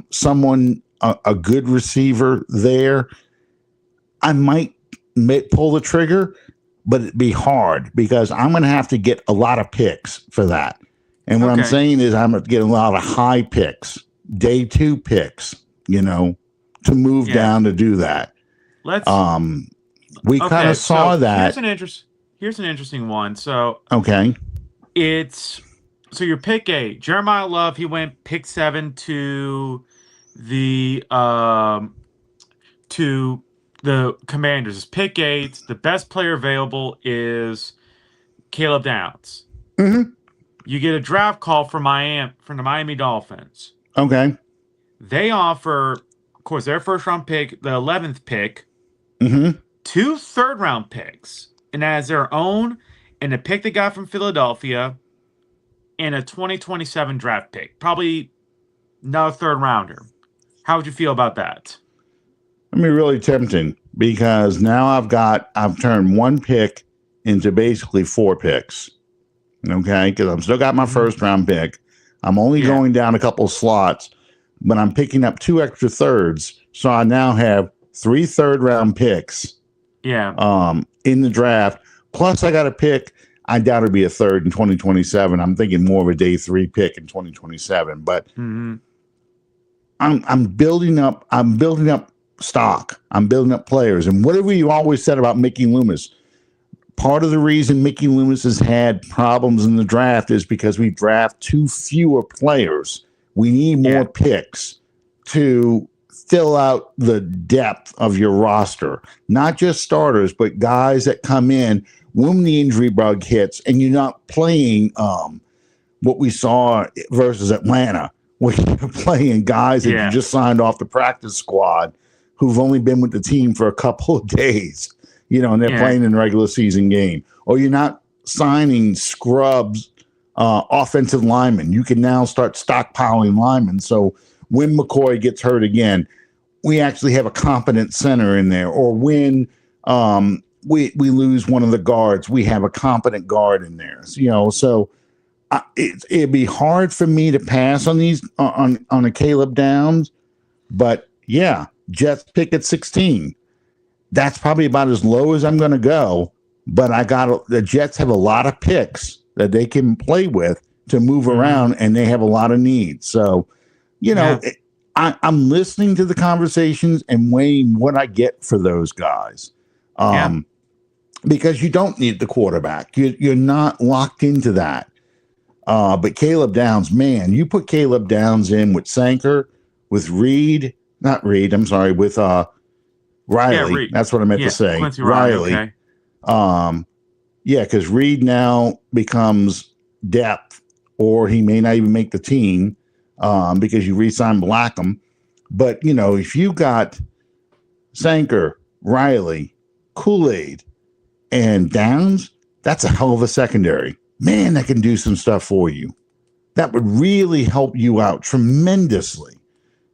[SPEAKER 1] someone a good receiver there, I might pull the trigger, but it'd be hard because I'm going to have to get a lot of picks for that. And what I'm saying is I'm going to get a lot of high picks, day 2 picks, to move down to do that. We kind of saw that.
[SPEAKER 2] Here's an interesting one. So
[SPEAKER 1] okay,
[SPEAKER 2] so your pick 8, Jeremiah Love. He went pick 7 to the Commanders. Pick 8. The best player available is Caleb Downs.
[SPEAKER 1] Mm-hmm.
[SPEAKER 2] You get a draft call from the Miami Dolphins.
[SPEAKER 1] Okay.
[SPEAKER 2] They offer, of course, their first round pick, the 11th pick,
[SPEAKER 1] mm-hmm.
[SPEAKER 2] 2 third-round picks, and as their own, and a pick they got from Philadelphia, and a 2027 draft pick. Probably another third-rounder. How would you feel about that?
[SPEAKER 1] I mean, really tempting because now I've turned 1 pick into basically 4 picks. Okay, because I've still got my first-round pick. I'm only going down a couple slots, but I'm picking up 2 extra thirds, so I now have 3 third-round picks. In the draft. Plus, I got a pick. I doubt it'll be a third in 2027. I'm thinking more of a day 3 pick in 2027. But I'm building up. I'm building up stock. I'm building up players. And whatever you always said about Mickey Loomis, part of the reason Mickey Loomis has had problems in the draft is because we draft too fewer players. We need more picks to fill out the depth of your roster, not just starters, but guys that come in when the injury bug hits and you're not playing what we saw versus Atlanta, where you're playing guys that you just signed off the practice squad who've only been with the team for a couple of days, and they're playing in a regular season game. Or you're not signing scrubs, offensive linemen. You can now start stockpiling linemen. So when McCoy gets hurt again, we actually have a competent center in there. Or when we lose one of the guards, we have a competent guard in there. So it'd be hard for me to pass on these on a Caleb Downs. But Jets pick at 16. That's probably about as low as I'm going to go. But the Jets have a lot of picks that they can play with to move around, and they have a lot of needs. So, I'm listening to the conversations and weighing what I get for those guys. Because you don't need the quarterback. You're not locked into that. But Caleb Downs, man, you put Caleb Downs in with Sanker, with with Riley. That's what I meant to say.
[SPEAKER 2] Quincy Riley. Okay.
[SPEAKER 1] Because Reed now becomes depth, or he may not even make the team because you re-sign Blackham. But, if you got Sanker, Riley, Kool-Aid, and Downs, that's a hell of a secondary. Man, that can do some stuff for you. That would really help you out tremendously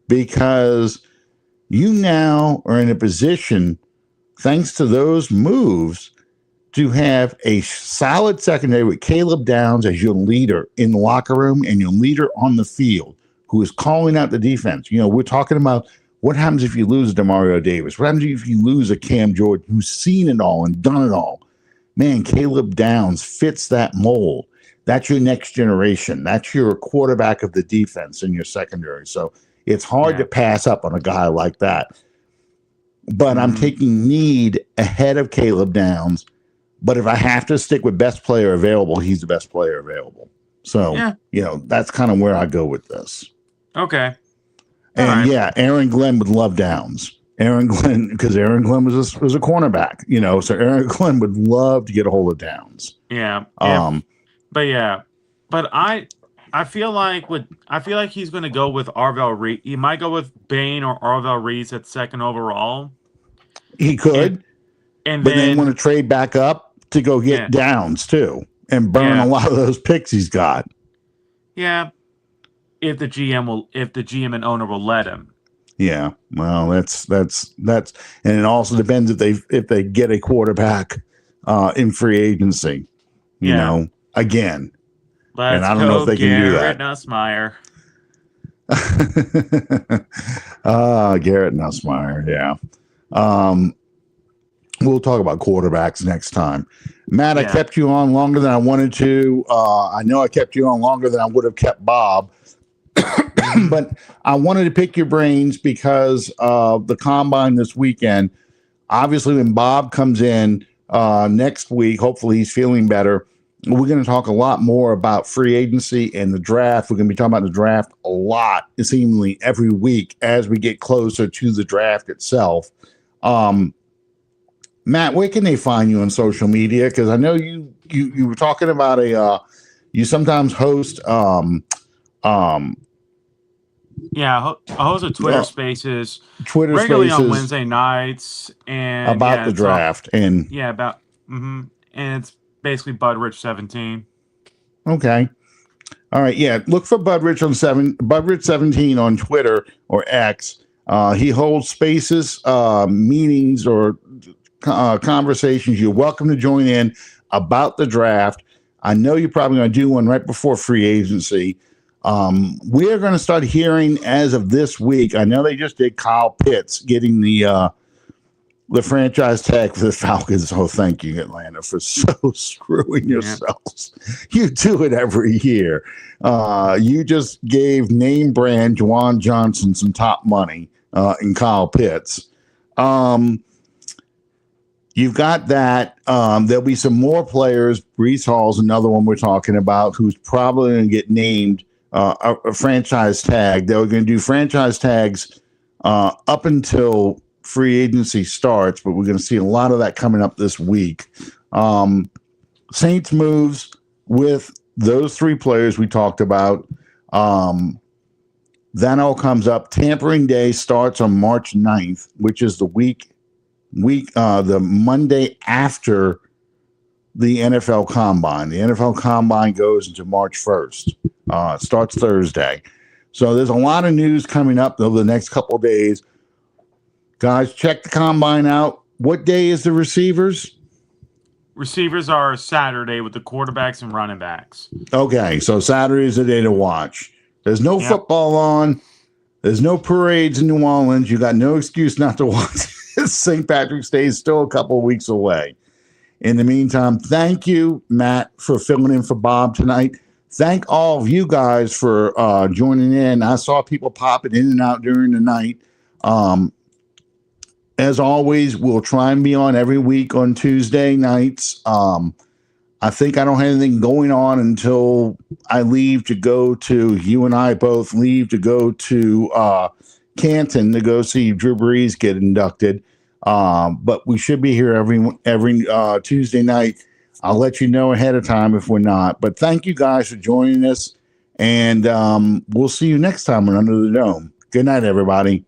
[SPEAKER 1] because you now are in a position, thanks to those moves, to have a solid secondary with Caleb Downs as your leader in the locker room and your leader on the field, who is calling out the defense. We're talking about what happens if you lose a Demario Davis? What happens if you lose a Cam Jordan who's seen it all and done it all? Man, Caleb Downs fits that mold. That's your next generation. That's your quarterback of the defense in your secondary. So it's hard to pass up on a guy like that. But I'm taking need ahead of Caleb Downs. But if I have to stick with best player available, he's the best player available. So, that's kind of where I go with this.
[SPEAKER 2] Okay.
[SPEAKER 1] And Aaron Glenn would love Downs. Aaron Glenn was a cornerback, so Aaron Glenn would love to get a hold of Downs.
[SPEAKER 2] Yeah. But I feel like he's going to go with Arvell Reed. He might go with Bain or Arvell Reed at 2nd overall.
[SPEAKER 1] He could,
[SPEAKER 2] but
[SPEAKER 1] then want to trade back up to go get Downs too and burn a lot of those picks he's got.
[SPEAKER 2] Yeah. If the GM and owner will let him.
[SPEAKER 1] Yeah, well, that's, and it also depends if they get a quarterback in free agency, again.
[SPEAKER 2] And
[SPEAKER 1] I don't know if they can do that.
[SPEAKER 2] Nussmeier.
[SPEAKER 1] Garrett Nussmeier. Yeah. We'll talk about quarterbacks next time. Matt, I kept you on longer than I wanted to. I know I kept you on longer than I would have kept Bob. But I wanted to pick your brains because of the combine this weekend. Obviously, when Bob comes in next week, hopefully he's feeling better. We're going to talk a lot more about free agency and the draft. We're going to be talking about the draft a lot, seemingly every week as we get closer to the draft itself. Matt, where can they find you on social media? Because I know you were talking about you sometimes host
[SPEAKER 2] I host a Twitter Spaces
[SPEAKER 1] regularly
[SPEAKER 2] on Wednesday nights, and
[SPEAKER 1] about the draft and
[SPEAKER 2] and it's basically Budrich17.
[SPEAKER 1] Okay. All right. Yeah. Look for Budrich17 on Twitter or X. He holds spaces, meetings, or conversations. You're welcome to join in about the draft. I know you're probably going to do one right before free agency. We are going to start hearing as of this week. I know they just did Kyle Pitts getting the franchise tag for the Falcons. Oh, thank you, Atlanta, for so screwing yourselves. You do it every year. You just gave name brand Juwan Johnson some top money in Kyle Pitts. You've got that. There'll be some more players. Brees Hall's another one we're talking about who's probably going to get named a franchise tag. They were going to do franchise tags up until free agency starts, but we're going to see a lot of that coming up this week. Saints moves with those three players we talked about. That all comes up. Tampering Day starts on March 9th, which is the the Monday after the NFL Combine. The NFL Combine goes into March 1st. It starts Thursday. So there's a lot of news coming up over the next couple of days. Guys, check the Combine out. What day is the receivers?
[SPEAKER 2] Receivers are Saturday with the quarterbacks and running backs.
[SPEAKER 1] Okay, so Saturday is the day to watch. There's no football on. There's no parades in New Orleans. You got no excuse not to watch. St. Patrick's Day is still a couple of weeks away. In the meantime, thank you, Matt, for filling in for Bob tonight. Thank all of you guys for joining in. I saw people popping in and out during the night. As always, we'll try and be on every week on Tuesday nights. I think I don't have anything going on until I leave to go to, you and I both leave to go to Canton to go see Drew Brees get inducted. But we should be here every Tuesday night. I'll let you know ahead of time if we're not. But thank you guys for joining us. And we'll see you next time on Under the Dome. Good night, everybody.